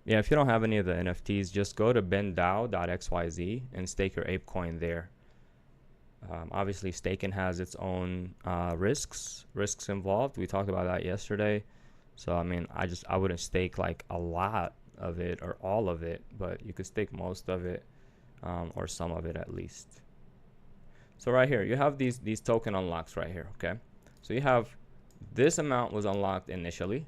Yeah, if you don't have any of the NFTs, just go to bendao.xyz and stake your apecoin there. Obviously, staking has its own risks involved. We talked about that yesterday. So I mean, I wouldn't stake like a lot of it or all of it, but you could stake most of it, or some of it at least. So right here, you have these token unlocks right here. Okay, so you have this amount was unlocked initially.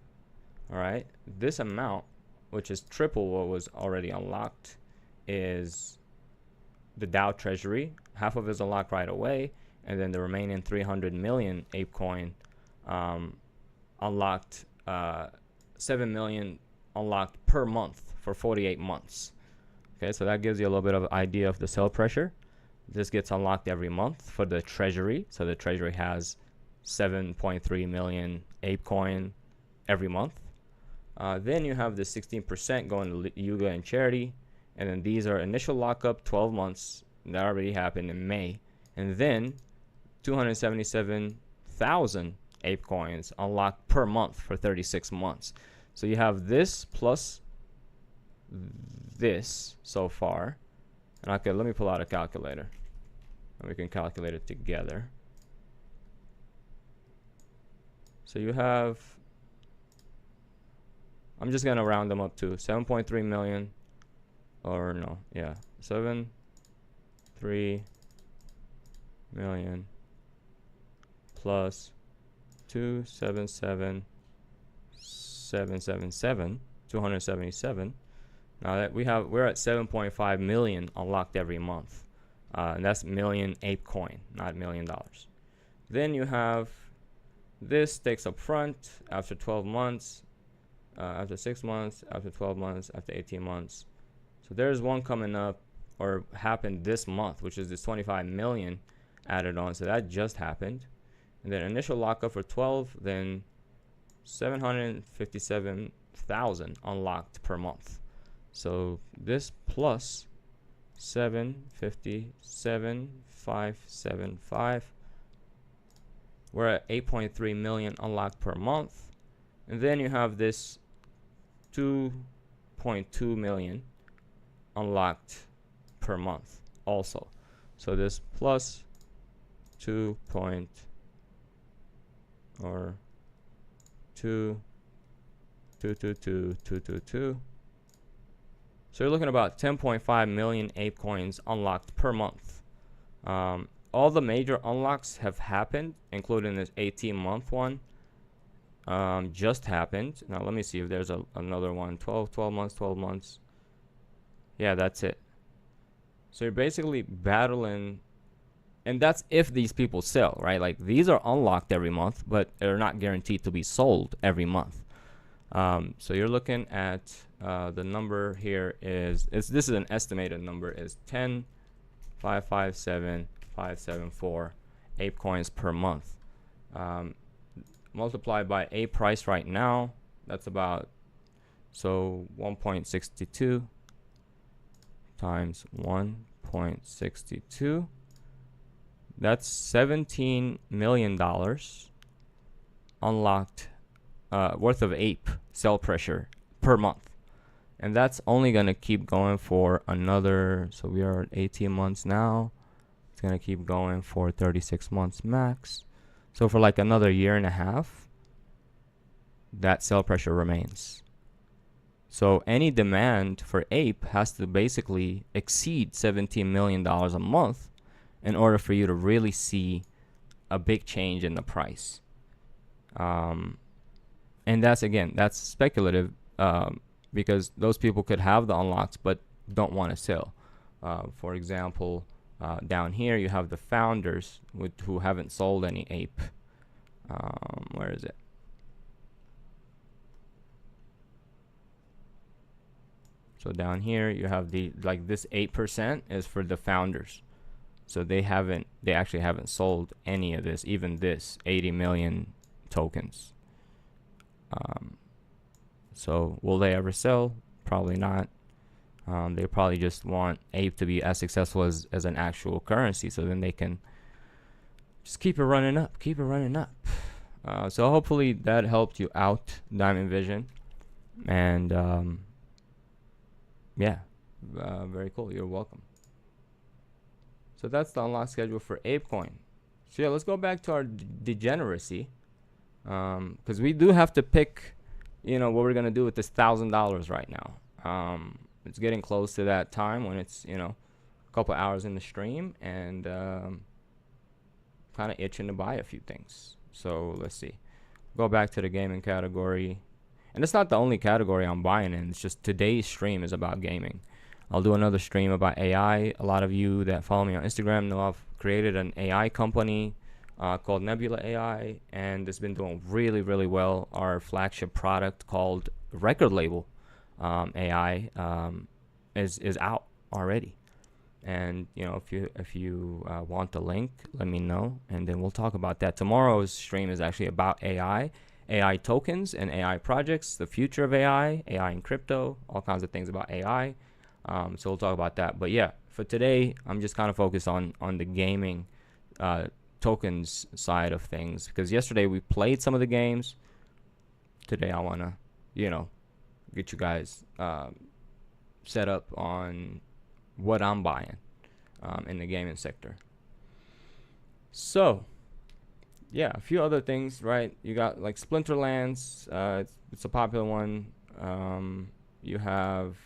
All right, this amount, which is triple what was already unlocked, is the DAO treasury. Half of it is unlocked right away, and then the remaining 300 million apecoin unlocked, 7 million unlocked per month for 48 months. Okay, so that gives you a little bit of an idea of the sell pressure. This gets unlocked every month for the treasury. So the treasury has 7.3 million apecoin every month. Then you have the 16% going to Yuga and charity. And then these are initial lockup, 12 months. That already happened in May. And then 277,000 apecoins unlocked per month for 36 months. So you have this plus this so far. And okay, let me pull out a calculator and we can calculate it together. So you have, I'm just gonna round them up to 7.3 million, or no, yeah, 7.3 million plus 277. Now that we're at 7.5 million unlocked every month, and that's million apecoin, not $1 million. Then you have this stakes up front after 12 months, after 6 months, after 12 months, after 18 months. So there's one coming up, or happened this month, which is this 25 million added on. So that just happened. And then initial lockup for 12, then 757,000 unlocked per month. So this plus 757,575. We're at 8.3 million unlocked per month. And then you have this 2.2 million unlocked per month also. So this plus 2. Or 2. So you're looking about 10.5 million apecoins unlocked per month. All the major unlocks have happened, including this 18-month one. Just happened. Now let me see if there's another one. 12 months. Yeah, that's it. So you're basically battling, and that's if these people sell, right? Like these are unlocked every month, but they're not guaranteed to be sold every month. So you're looking at the number here this is an estimated number, is 10,557,574 apecoins per month. Multiplied by a price right now, that's about, so 1.62 times 1.62 That's $17 million unlocked worth of ape sell pressure per month. And that's only going to keep going for another, so we are at 18 months now. It's going to keep going for 36 months max. So for like another year and a half, that sell pressure remains. So any demand for ape has to basically exceed $17 million a month in order for you to really see a big change in the price. And that's, again, that's speculative, because those people could have the unlocks but don't want to sell. For example, down here you have the founders who haven't sold any ape. Where is it? So down here you have the, like, this 8% is for the founders. So they actually haven't sold any of this, even this 80 million tokens. So will they ever sell? Probably not. They probably just want ape to be as successful as an actual currency, so then they can just keep it running up, so hopefully that helped you out, Diamond Vision. And yeah, very cool. You're welcome. So that's the unlock schedule for apecoin. So yeah, let's go back to our degeneracy, because we do have to pick, what we're gonna do with this $1,000 right now. It's getting close to that time when it's, a couple hours in the stream, and kind of itching to buy a few things. So let's see. Go back to the gaming category. And it's not the only category I'm buying in. It's just today's stream is about gaming. I'll do another stream about AI. A lot of you that follow me on Instagram know I've created an AI company called Nebula AI, and it's been doing really, really well. Our flagship product called Record Label AI is out already. And if you want the link, let me know, and then we'll talk about that. Tomorrow's stream is actually about AI tokens and AI projects, the future of AI in crypto, all kinds of things about AI. So we'll talk about that. But yeah, for today, I'm just kind of focused on the gaming tokens side of things, because yesterday we played some of the games. Today I want to, get you guys set up on what I'm buying in the gaming sector. So yeah, a few other things, right? You got like Splinterlands, it's a popular one. You have,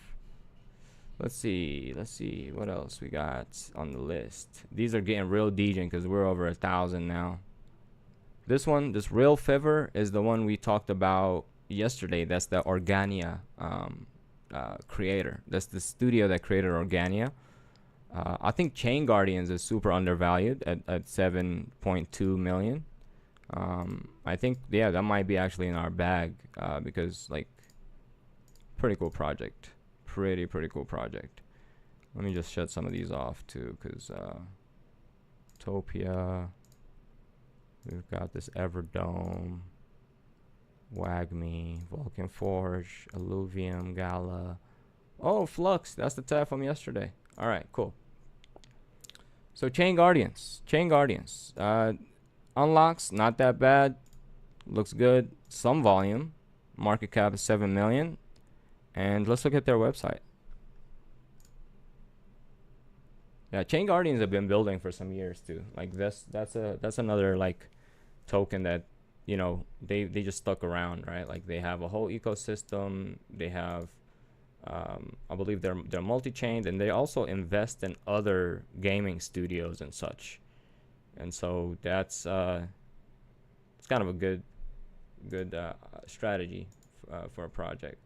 let's see what else we got on the list. These are getting real degen because we're over 1,000 now. This Real Fever is the one we talked about yesterday. That's the Organia creator. That's the studio that created Organia. I think Chain Guardians is super undervalued at 7.2 million. I think, yeah, that might be actually in our bag, because, like, pretty cool project. Pretty cool project. Let me just shut some of these off too, because Topia, we've got this Everdome, Wagme, Vulcan Forge, Alluvium, Gala. Oh, Flux, that's the tab from yesterday. All right, cool. So Chain Guardians, unlocks, not that bad, looks good. Some volume, market cap is 7 million, and let's look at their website. Yeah, Chain Guardians have been building for some years too. Like that's another like token that they just stuck around, right? Like they have a whole ecosystem. They have I believe they're multi-chained, and they also invest in other gaming studios and such. And so that's it's kind of a good strategy for a project.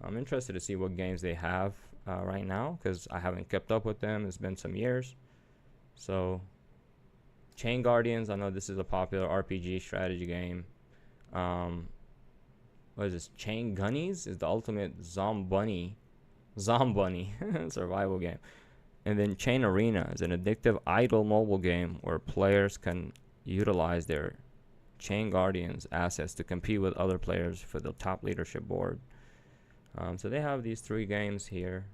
I'm interested to see what games they have right now, because I haven't kept up with them. It's been some years. So Chain Guardians, I know this is a popular RPG strategy game. What is this? Chain Gunnies is the ultimate zombunny survival game. And then Chain Arena is an addictive idle mobile game where players can utilize their Chain Guardians assets to compete with other players for the top leadership board. So they have these 3 games here.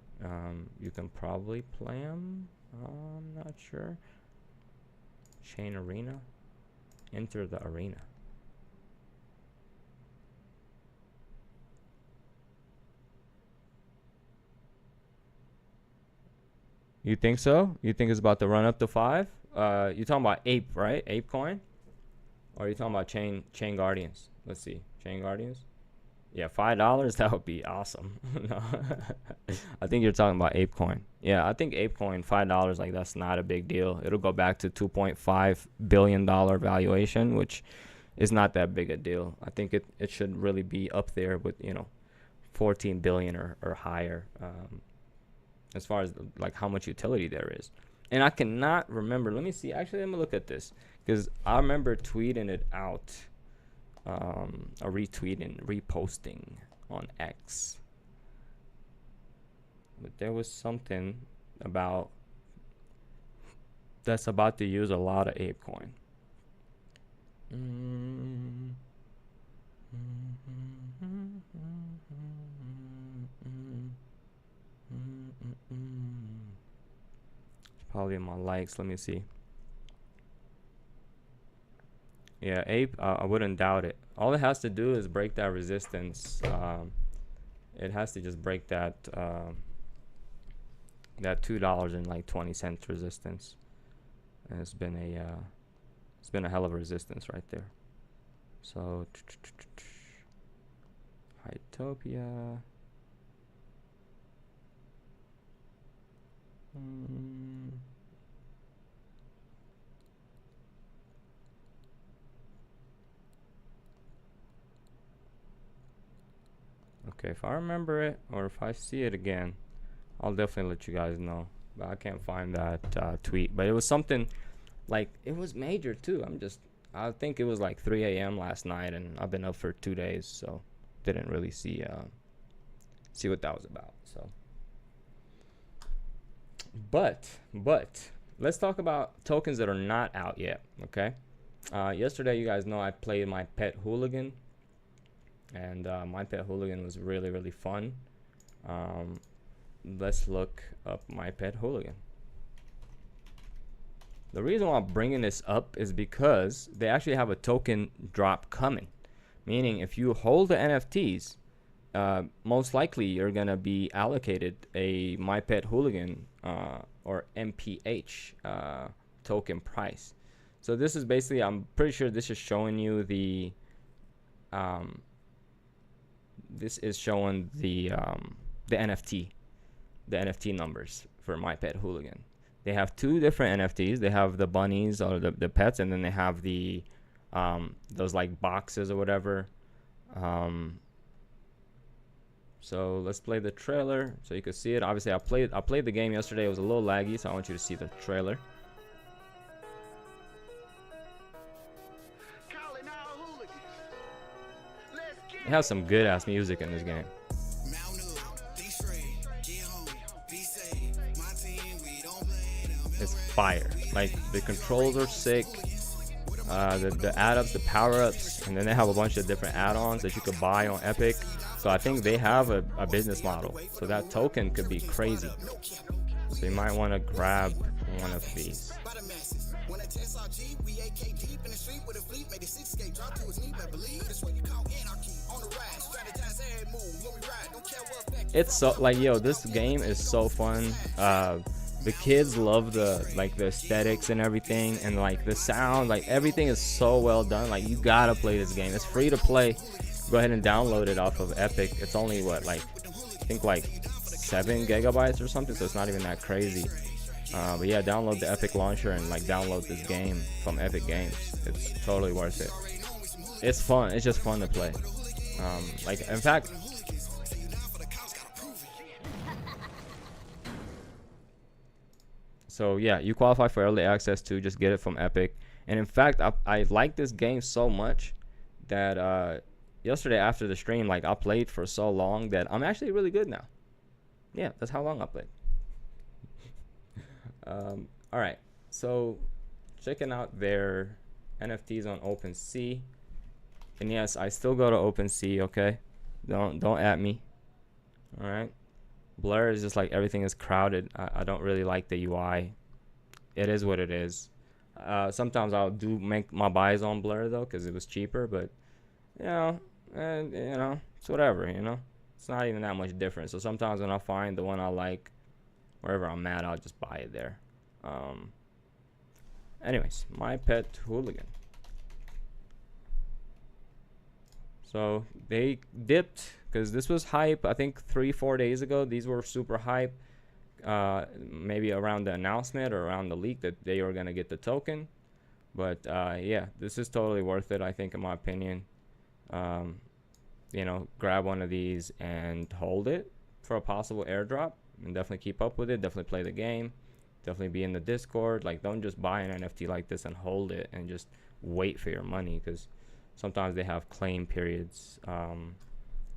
You can probably play them. I'm not sure. Chain arena. Enter the arena. You think so? You think it's about to run up to 5? You talking about Ape, right? Apecoin? Or are you talking about Chain Guardians? Let's see. Chain Guardians? Yeah, $5. That would be awesome. No. I think you're talking about Apecoin. Yeah, I think Apecoin, $5, like that's not a big deal. It'll go back to $2.5 billion valuation, which is not that big a deal. I think it should really be up there with, 14 billion or higher, as far as like how much utility there is. And I cannot remember. Let me see. Actually, let me look at this, because I remember tweeting it out, or retweeting, reposting on X. But there was something about that's about to use a lot of Apecoin. Probably my likes. Let me see. Yeah, Ape, I wouldn't doubt it. All it has to do is break that resistance. It has to just break that that $2.20 resistance. And it's been a hell of a resistance right there. So Hytopia. Okay, if I remember it, or if I see it again, I'll definitely let you guys know. But I can't find that tweet. But it was something like, it was major too. I think it was like 3 a.m. last night, and I've been up for 2 days, so didn't really see what that was about. So, but let's talk about tokens that are not out yet. Okay. Yesterday, you guys know I played my pet hooligan, and my pet hooligan was really, really fun. Let's look up my pet hooligan. The reason why I'm bringing this up is because they actually have a token drop coming, meaning if you hold the NFTs, most likely you're gonna be allocated a my pet hooligan or MPH token price. So this is basically, I'm pretty sure this is showing you the this is showing the NFT numbers for my pet hooligan. They have 2 different NFTs. They have the bunnies, or the pets, and then they have the those like boxes or whatever. So let's play the trailer so you can see it. Obviously, I played the game yesterday. It was a little laggy, so I want you to see the trailer. It has some good ass music in this game. It's fire. Like, the controls are sick. The add-ups, the power-ups, and then they have a bunch of different add-ons that you could buy on Epic. So I think they have a business model. So that token could be crazy. So you might want to grab one of these. It's so, like, yo, this game is so fun. The kids love the aesthetics and everything, and like the sound, like everything is so well done. Like, you gotta play this game. It's free to play. Go ahead and download it off of Epic. It's only what, like, I think like 7 gigabytes or something, so it's not even that crazy. But yeah, download the Epic launcher and like download this game from Epic Games. It's totally worth it. It's fun. It's just fun to play. Like, in fact, so yeah, you qualify for early access too. Just get it from Epic. And in fact, I like this game so much that yesterday after the stream, like, I played for so long that I'm actually really good now. Yeah, that's how long I played. All right, so checking out their NFTs on OpenSea. And yes, I still go to OpenSea. Okay, don't at me. All right. Blur is just like everything is crowded. I don't really like the UI. It is what it is. Sometimes I'll do make my buys on Blur though, because it was cheaper. But you know, and you know, it's whatever. You know, it's not even that much different. So sometimes when I find the one I like, wherever I'm at, I'll just buy it there. Anyways, my pet hooligan. So they dipped because this was hype. I think 3-4 days ago, these were super hype. Maybe around the announcement or around the leak that they were gonna get the token. But yeah, this is totally worth it, I think, in my opinion. You know, grab one of these and hold it for a possible airdrop, and definitely keep up with it. Definitely play the game. Definitely be in the Discord. Like, don't just buy an NFT like this and hold it and just wait for your money, because sometimes they have claim periods.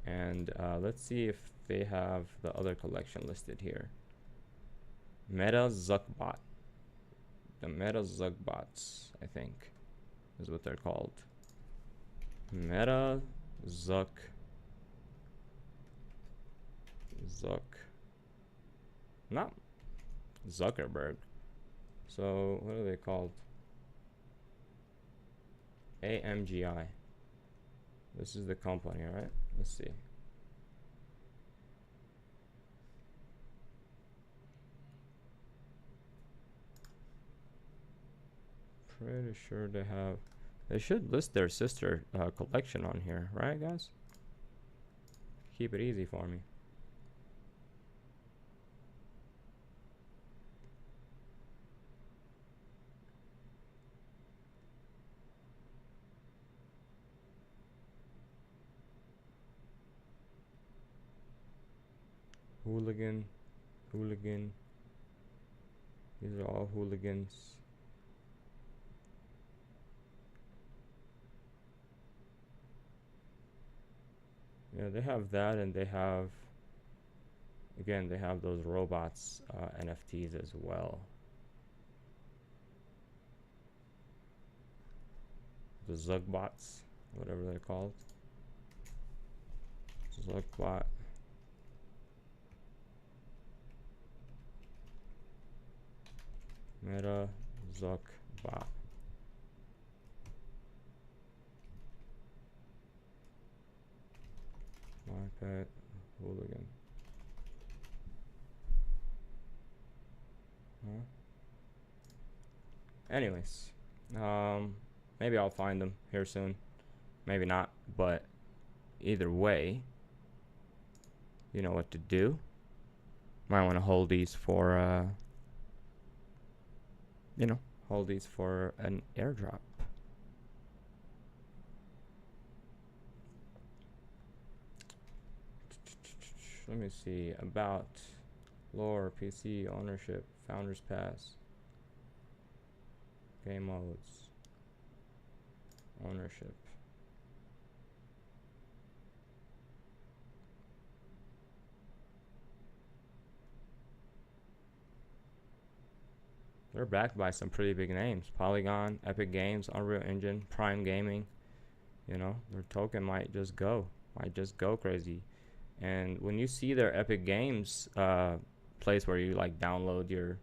And let's see if they have the other collection listed here. Meta Zuckbot. The Meta Zuckbots, I think, is what they're called. Meta Zuck. Not Zuckerberg. So what are they called? AMGI. This is the company, right? Let's see. Pretty sure they have. They should list their sister collection on here, right, guys? Keep it easy for me. Hooligan. These are all hooligans. Yeah, they have that, and they have, again, they have those robots NFTs as well. The Zugbots, whatever they're called. Zugbot. Meta Zuckbot. My pet hooligan. Huh? Anyways, maybe I'll find them here soon. Maybe not, but either way, you know what to do. Might want to hold these for, you know, hold these for an airdrop. Let me see about lore, PC ownership, founders pass, game modes, ownership. They're backed by some pretty big names: Polygon, Epic Games, Unreal Engine, Prime Gaming. You know, their token might just go crazy. And when you see their Epic Games place where you like download your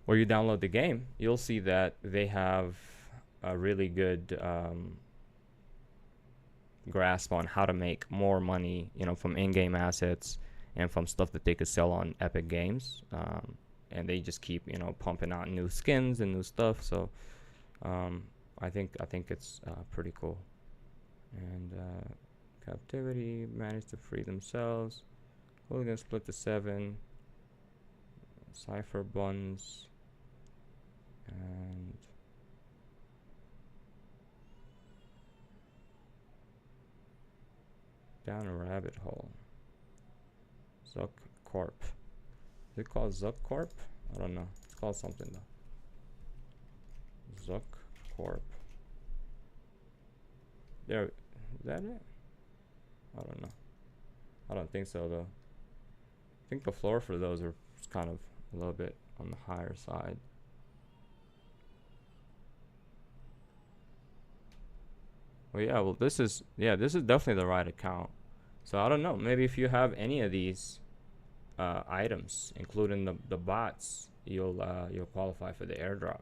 where you download the game, you'll see that they have a really good grasp on how to make more money, you know, from in-game assets and from stuff that they could sell on Epic Games. And they just keep, you know, pumping out new skins and new stuff. So I think it's pretty cool. And captivity managed to free themselves. Hooligan split to 7. Cypher buns. And down a rabbit hole. Zuck Corp. Is it called Zuck Corp? I don't know. It's called something though. Zuck Corp. There. Is that it? I don't know. I don't think so though. I think the floor for those are kind of a little bit on the higher side. Well, yeah. Well, this is definitely the right account. So I don't know. Maybe if you have any of these, items, including the bots, you'll qualify for the airdrop.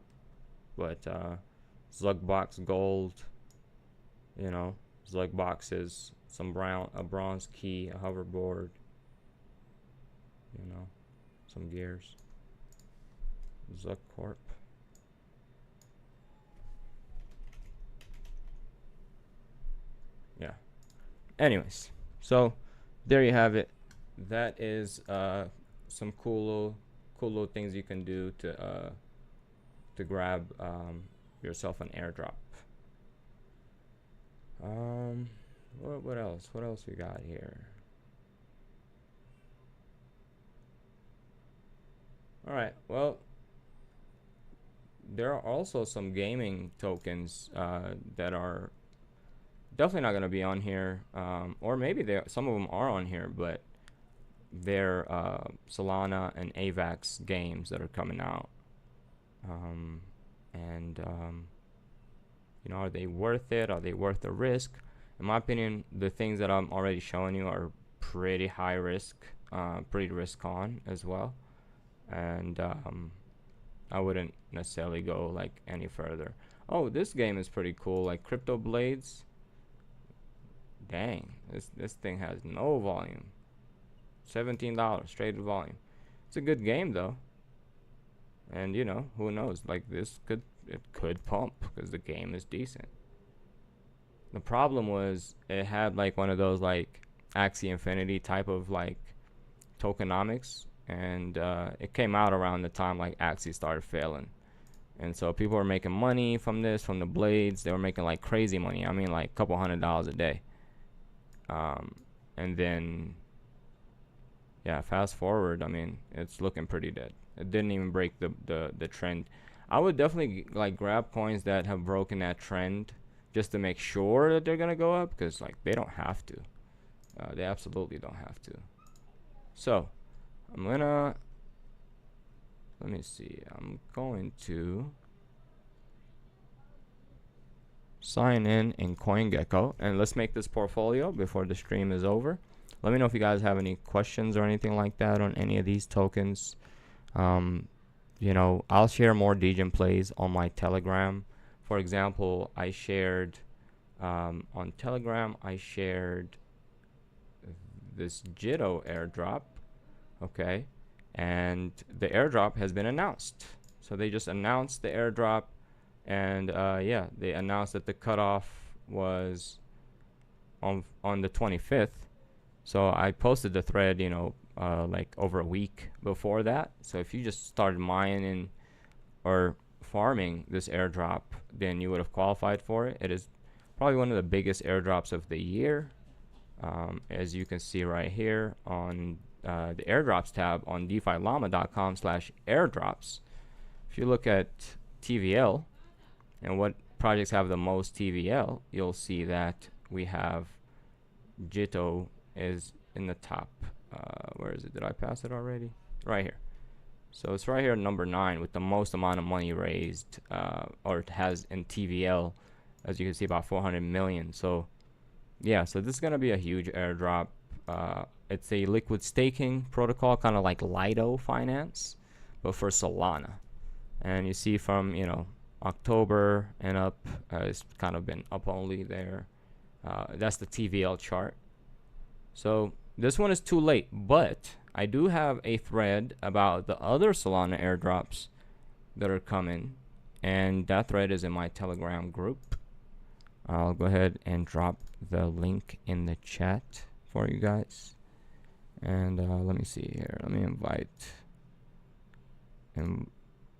But Slug Box Gold, you know, Slug Boxes, a bronze key, a hoverboard, you know, some gears. Zuck Corp. Yeah. Anyways, so there you have it. That is some cool little things you can do to grab yourself an airdrop. What else? What else we got here? All right. Well, there are also some gaming tokens that are definitely not going to be on here, or maybe some of them are on here, but they're Solana and AVAX games that are coming out. You know, are they worth it? Are they worth the risk? In my opinion, the things that I'm already showing you are pretty high risk, pretty risk on as well, and I wouldn't necessarily go like any further. Oh, this game is pretty cool, like Crypto Blades. Dang, this thing has no volume. $17 straight volume. It's a good game though, and you know, who knows, like it could pump because the game is decent. The problem was it had like one of those like Axie Infinity type of like tokenomics, and it came out around the time like Axie started failing, and so people were making money from this, from the blades. They were making like crazy money. I mean, like a couple $100 a day. And then yeah, fast forward, I mean, it's looking pretty dead. It didn't even break the trend. I would definitely like grab coins that have broken that trend just to make sure that they're gonna go up, because like they don't have to. They absolutely don't have to. So I'm gonna, let me see, I'm going to sign in CoinGecko, and let's make this portfolio before the stream is over. Let me know if you guys have any questions or anything like that on any of these tokens. You know, I'll share more Degen plays on my Telegram. For example, I shared on Telegram, I shared this Jitto airdrop, okay, and the airdrop has been announced. So they just announced the airdrop, and yeah, they announced that the cutoff was on the 25th. So I posted the thread, you know, like over a week before that. So if you just started mining or farming this airdrop, then you would have qualified for it. It is probably one of the biggest airdrops of the year, as you can see right here on the airdrops tab on DeFiLlama.com/airdrops. If you look at TVL and what projects have the most TVL, you'll see that we have Jitto is in the top. Where is it? Did I pass it already? Right here. So it's right here, number 9, with the most amount of money raised, or it has in TVL, as you can see, about 400 million. So yeah, so this is gonna be a huge airdrop. It's a liquid staking protocol, kind of like Lido Finance, but for Solana. And you see from, you know, October and up, it's kind of been up only there. That's the TVL chart. So this one is too late, but I do have a thread about the other Solana airdrops that are coming, and that thread is in my Telegram group. I'll go ahead and drop the link in the chat for you guys. And let me see here. Let me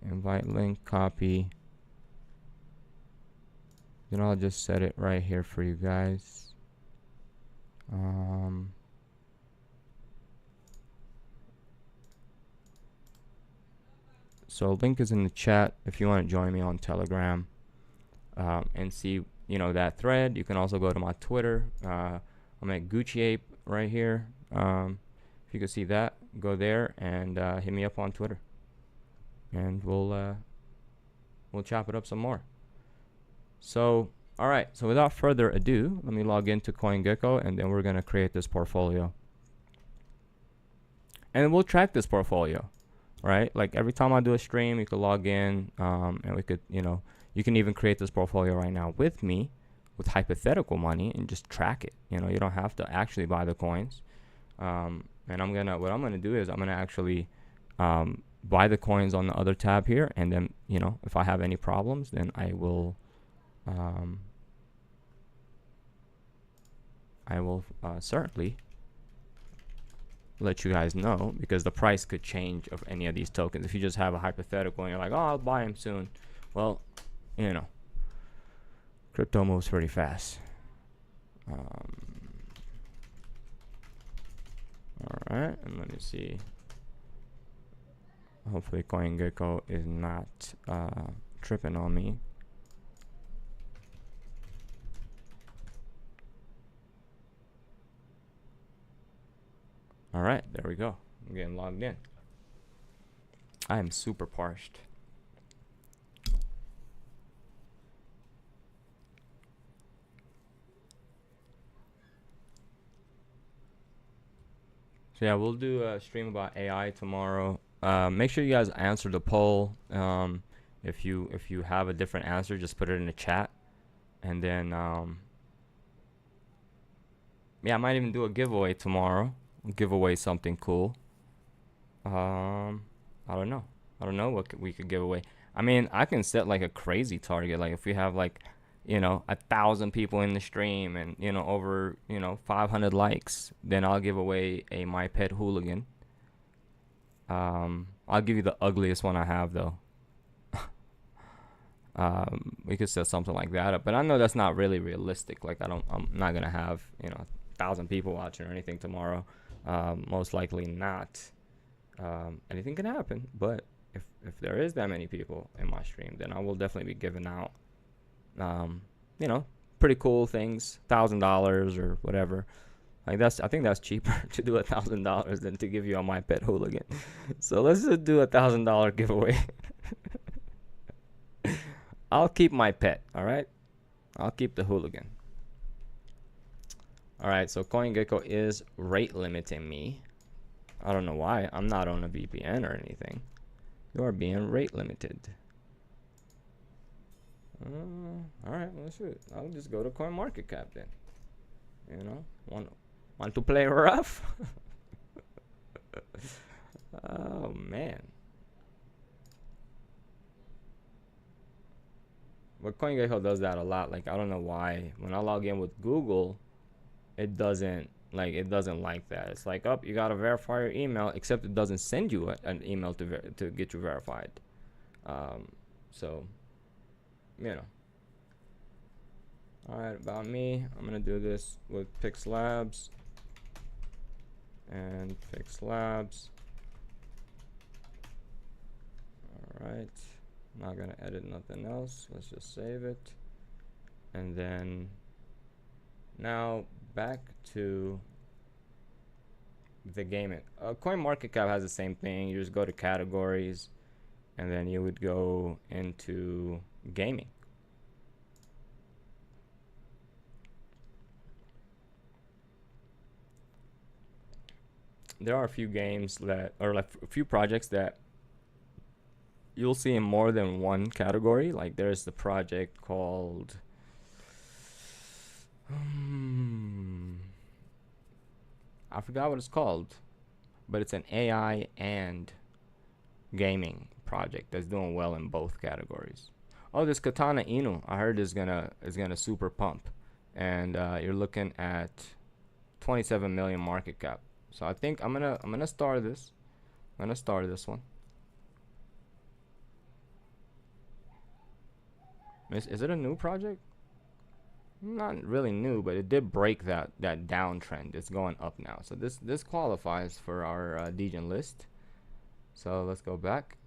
invite link, copy. Then I'll just set it right here for you guys. So link is in the chat if you want to join me on Telegram and see, you know, that thread. You can also go to my Twitter. I'm at Gucci Ape right here. If you can see that, go there and hit me up on Twitter, and we'll chop it up some more. So all right, so without further ado, let me log into CoinGecko, and then we're going to create this portfolio. and we'll track this portfolio, right? Like every time I do a stream, you could log in, and we could, you can even create this portfolio right now with me, with hypothetical money, and just track it. You don't have to actually buy the coins. And what I'm gonna do is I'm gonna actually buy the coins on the other tab here, and then if I have any problems, then I will certainly let you guys know, because the price could change of any of these tokens. If you just have a hypothetical and you're like, oh, I'll buy them soon, well, crypto moves pretty fast. All right, and let me see. Hopefully CoinGecko is not tripping on me. All right, there we go. I'm getting logged in. I am super parched. So yeah, we'll do a stream about AI tomorrow. Make sure you guys answer the poll. If you have a different answer, just put it in the chat, and then yeah, I might even do a giveaway tomorrow. Give away something cool. I don't know what we could give away. I mean, I can set like a crazy target. Like if we have like 1,000 people in the stream and over 500 likes, then I'll give away a My Pet Hooligan. I'll give you the ugliest one I have though. We could set something like that up, but I know that's not really realistic. Like I'm not gonna have 1,000 people watching or anything tomorrow. Most likely not. Anything can happen, but if there is that many people in my stream, then I will definitely be giving out pretty cool things, $1,000 or whatever. Like I think that's cheaper to do $1,000 than to give you a My Pet Hooligan. So let's just do $1,000 giveaway. I'll keep my pet, all right? I'll keep the hooligan. All right, so CoinGecko is rate limiting me. I don't know why. I'm not on a VPN or anything. You are being rate limited. All right, well, shoot. I'll just go to CoinMarketCap then. Want to play rough? Oh, man. But CoinGecko does that a lot. Like, I don't know why. When I log in with Google, it doesn't like that. It's like, oh, you gotta verify your email, except it doesn't send you an email to get you verified. So all right, about me, I'm gonna do this with Pix Labs and Pix Labs. All right, not gonna edit nothing else. Let's just save it, and then now back to the gaming. CoinMarketCap has the same thing. You just go to categories, and then you would go into gaming. There are a few games that, or like a few projects that you'll see in more than one category. Like there's the project called I forgot what it's called, but it's an AI and gaming project that's doing well in both categories. Oh, this Katana Inu, I heard is gonna super pump, and you're looking at 27 million market cap. So I think I'm gonna start this. I'm gonna start this one. Is it a new project? Not really new, but it did break that downtrend. It's going up now, so this qualifies for our Degen list. So let's go back.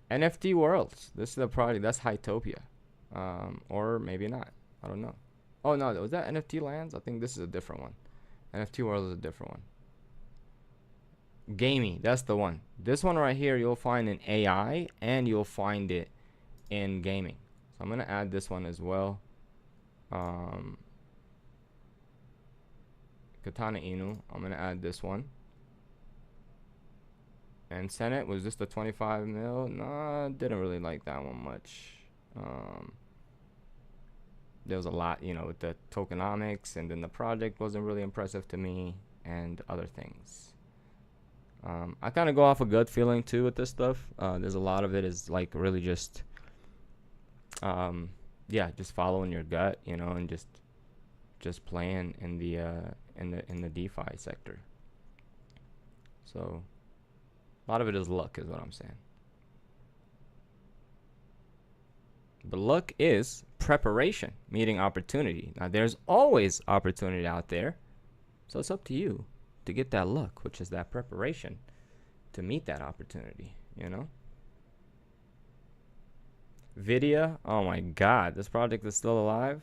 NFT Worlds. This is the project. That's Hytopia, or maybe not. I don't know. Oh no, was that NFT Lands? I think this is a different one. NFT World is a different one. Gaming, that's the one. This one right here, you'll find in AI and you'll find it in gaming. So I'm gonna add this one as well. Katana Inu, I'm gonna add this one. And Senate, was this the 25 mil? Nah, didn't really like that one much. There was a lot, you know, with the tokenomics, and then the project wasn't really impressive to me, and other things. I kind of go off a gut feeling too with this stuff. There's a lot of it is like really just, yeah, just following your gut, you know, and just playing in the DeFi sector. So a lot of it is luck, is what I'm saying. But luck is preparation, meeting opportunity. Now, there's always opportunity out there. So it's up to you to get that luck, which is that preparation to meet that opportunity, you know? Vidya, oh my God, this project is still alive?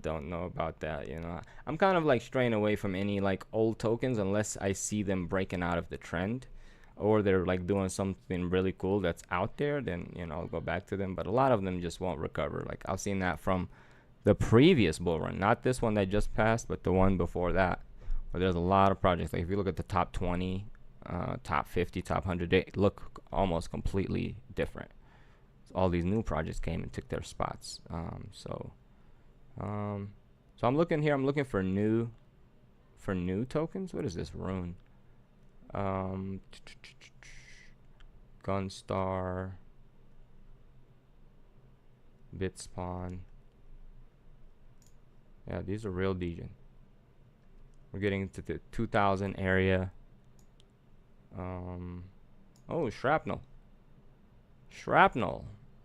Don't know about that, you know? I'm kind of like straying away from any like old tokens unless I see them breaking out of the trend, or they're like doing something really cool that's out there, then, you know, I'll go back to them. But a lot of them just won't recover. Like I've seen that from the previous bull run, not this one that just passed, but the one before that, where there's a lot of projects. Like if you look at the top 20, top 50, top 100, they look almost completely different. So all these new projects came and took their spots. So I'm looking here. I'm looking for new tokens. What is this rune? Gunstar, Bitspawn. Yeah, these are real Degen. We're getting to the 2000 area. Oh, Shrapnel.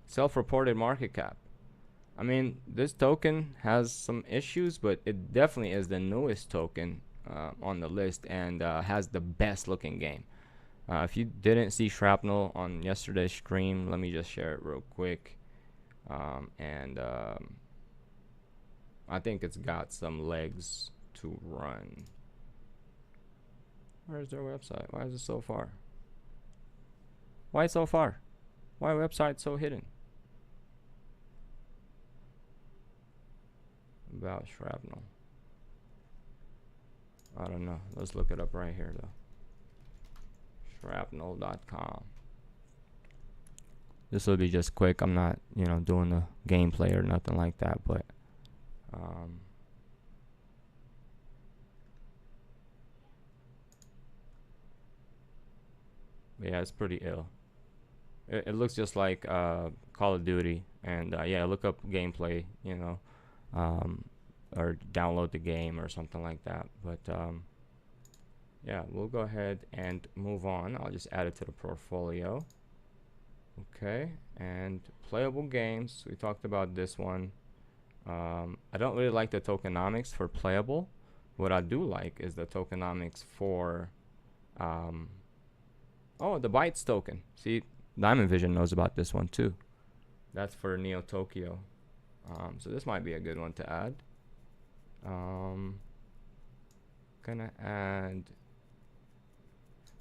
Self-reported market cap. I mean, this token has some issues, but it definitely is the newest token on the list, and has the best looking game. If you didn't see Shrapnel on yesterday's stream, let me just share it real quick. I think it's got some legs to run. Where's their website? Why is it so far? Why so far? Why website so hidden? About Shrapnel. I don't know. Let's look it up right here though. Shrapnel.com. This will be just quick. I'm not, you know, doing the gameplay or nothing like that, but yeah, it's pretty ill. It looks just like Call of Duty, and yeah, look up gameplay, you know, or download the game or something like that. But yeah, we'll go ahead and move on. I'll just add it to the portfolio. Okay, and playable games. We talked about this one. I don't really like the tokenomics for playable. What I do like is the tokenomics for oh, the Bytes token. See, Diamond Vision knows about this one too. That's for Neo Tokyo. So this might be a good one to add. Gonna add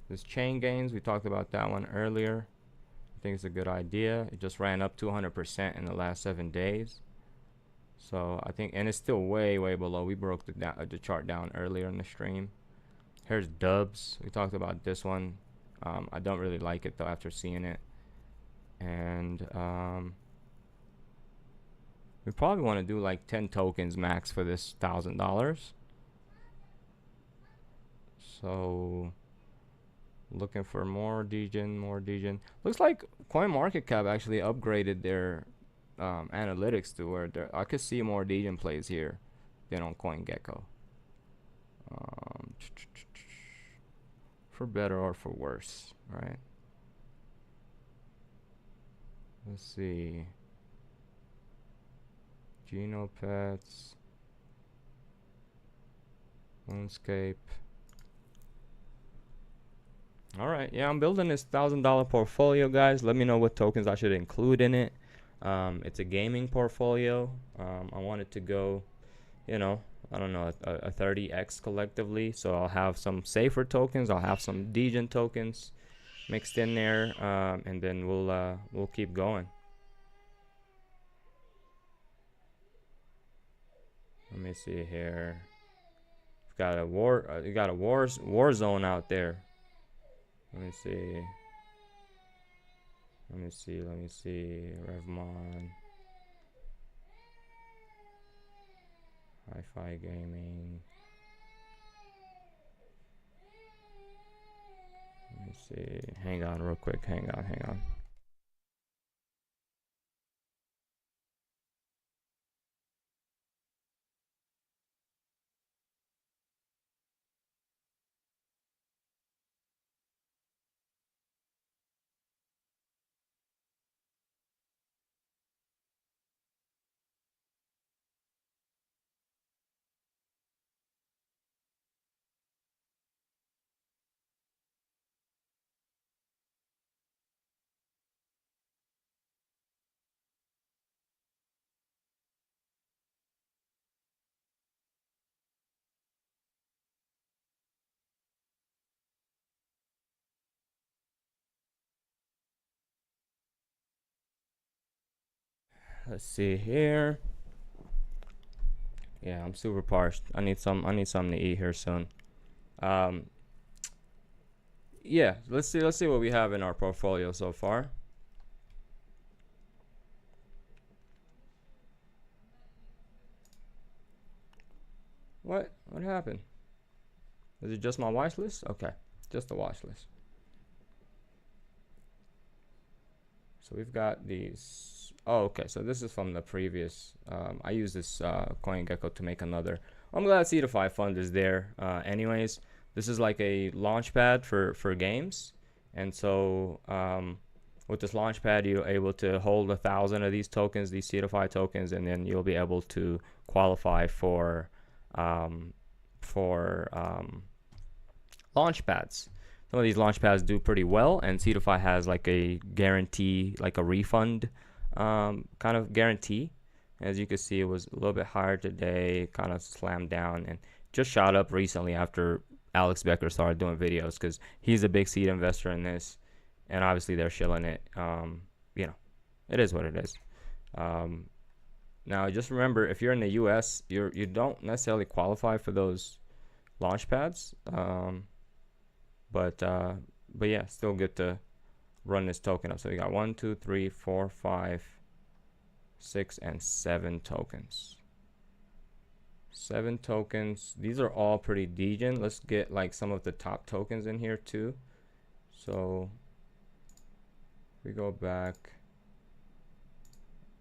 this Chain Games. We talked about that one earlier. I think it's a good idea. It just ran up 200% in the last 7 days. So I think, and it's still way below. We broke the chart down earlier in the stream. Here's Dubs. We talked about this one. I don't really like it though after seeing it. And we probably want to do like 10 tokens max for this $1,000. So looking for more Degen. Looks like CoinMarketCap actually upgraded their analytics to where I could see more Degen plays here than on CoinGecko. For better or for worse, right? Let's see. Genopets, Moonscape. All right, yeah, I'm building this $1,000 portfolio, guys. Let me know what tokens I should include in it. It's a gaming portfolio. I want it to go, you know, I don't know, a 30x collectively. So I'll have some safer tokens. I'll have some Degen tokens mixed in there, and then we'll keep going. Let me see here. We've got a war zone out there. Let me see. Revmon. Hi-Fi Gaming. Let me see. Hang on real quick. Hang on. Let's see here. Yeah, I'm super parched. I need something to eat here soon. Yeah, let's see what we have in our portfolio so far. What happened? Is it just my watch list? Okay, just the watch list. So we've got these. Oh, okay. So this is from the previous. I use this CoinGecko to make another. I'm glad Cetify Fund is there. Anyways, this is like a launch pad for games, and so with this launch pad, you're able to hold 1,000 of these tokens, these Cetify tokens, and then you'll be able to qualify for launch pads. Some of these launch pads do pretty well, and Cetify has like a guarantee, like a refund kind of guarantee. As you can see, it was a little bit higher today, kind of slammed down, and just shot up recently after Alex Becker started doing videos, because he's a big seed investor in this, and obviously they're shilling it. You know, it is what it is. Now, just remember, if you're in the U.S., you don't necessarily qualify for those launch pads. But yeah, still good to run this token up. So we got 1, 2, 3, 4, 5, 6, and 7 tokens. 7 tokens. These are all pretty degen. Let's get like some of the top tokens in here too. So we go back,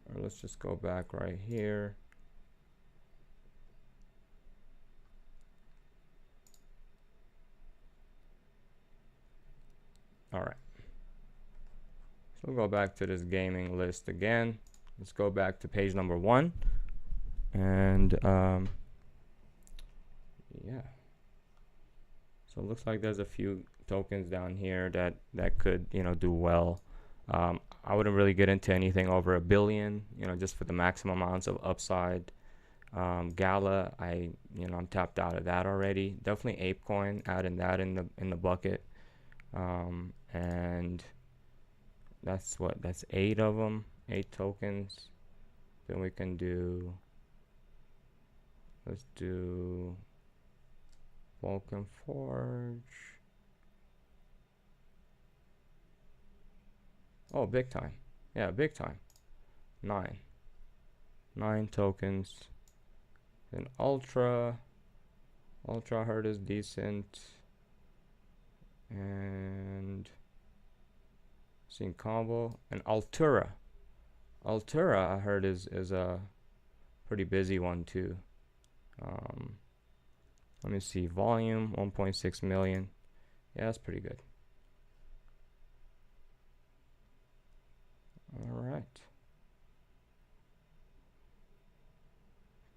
or let's just go back right here. All right. So we'll go back to this gaming list again. Let's go back to page number 1. And yeah. So it looks like there's a few tokens down here that could, do well. I wouldn't really get into anything over $1 billion, just for the maximum amounts of upside. Gala, I'm tapped out of that already. Definitely apecoin, adding that in the bucket. And that's 8 of them, 8 tokens. Then we can let's do Vulcan Forge. Oh, big time. Yeah, big time. 9 tokens. Then Ultra I heard is decent. And seeing combo. And Altura I heard is a pretty busy one too. Let me see, volume 1.6 million. Yeah, that's pretty good. All right,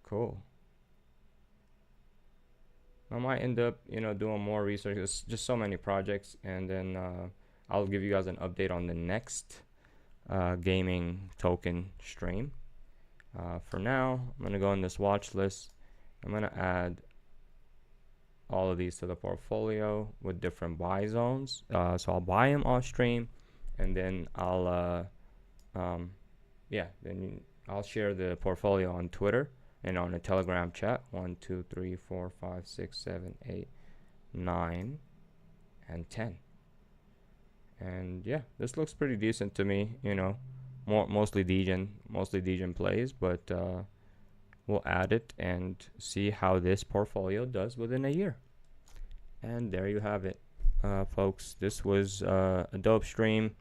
cool. I might end up, doing more research. There's just so many projects, and then I'll give you guys an update on the next gaming token stream. For now, I'm gonna go in this watch list. I'm gonna add all of these to the portfolio with different buy zones. So I'll buy them off stream, and then I'll I'll share the portfolio on Twitter and on a Telegram chat. 1, 2, 3, 4, 5, 6, 7, 8, 9, and 10. And yeah, this looks pretty decent to me, you know. Mostly degen plays, but we'll add it and see how this portfolio does within a year. And there you have it, folks. This was a dope stream.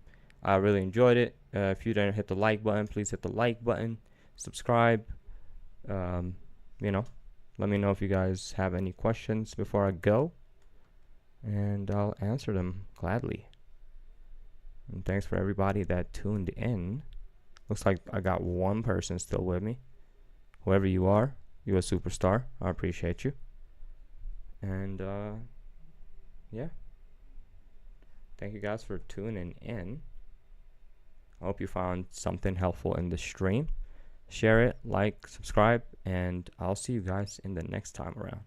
I really enjoyed it. If you didn't hit the like button, please hit the like button, subscribe. You know, let me know if you guys have any questions before I go, and I'll answer them gladly. And thanks for everybody that tuned in. Looks like I got one person still with me. Whoever you are, you're a superstar. I appreciate you. And yeah, thank you guys for tuning in. I hope you found something helpful in the stream. Share it, like, subscribe, and I'll see you guys in the next time around.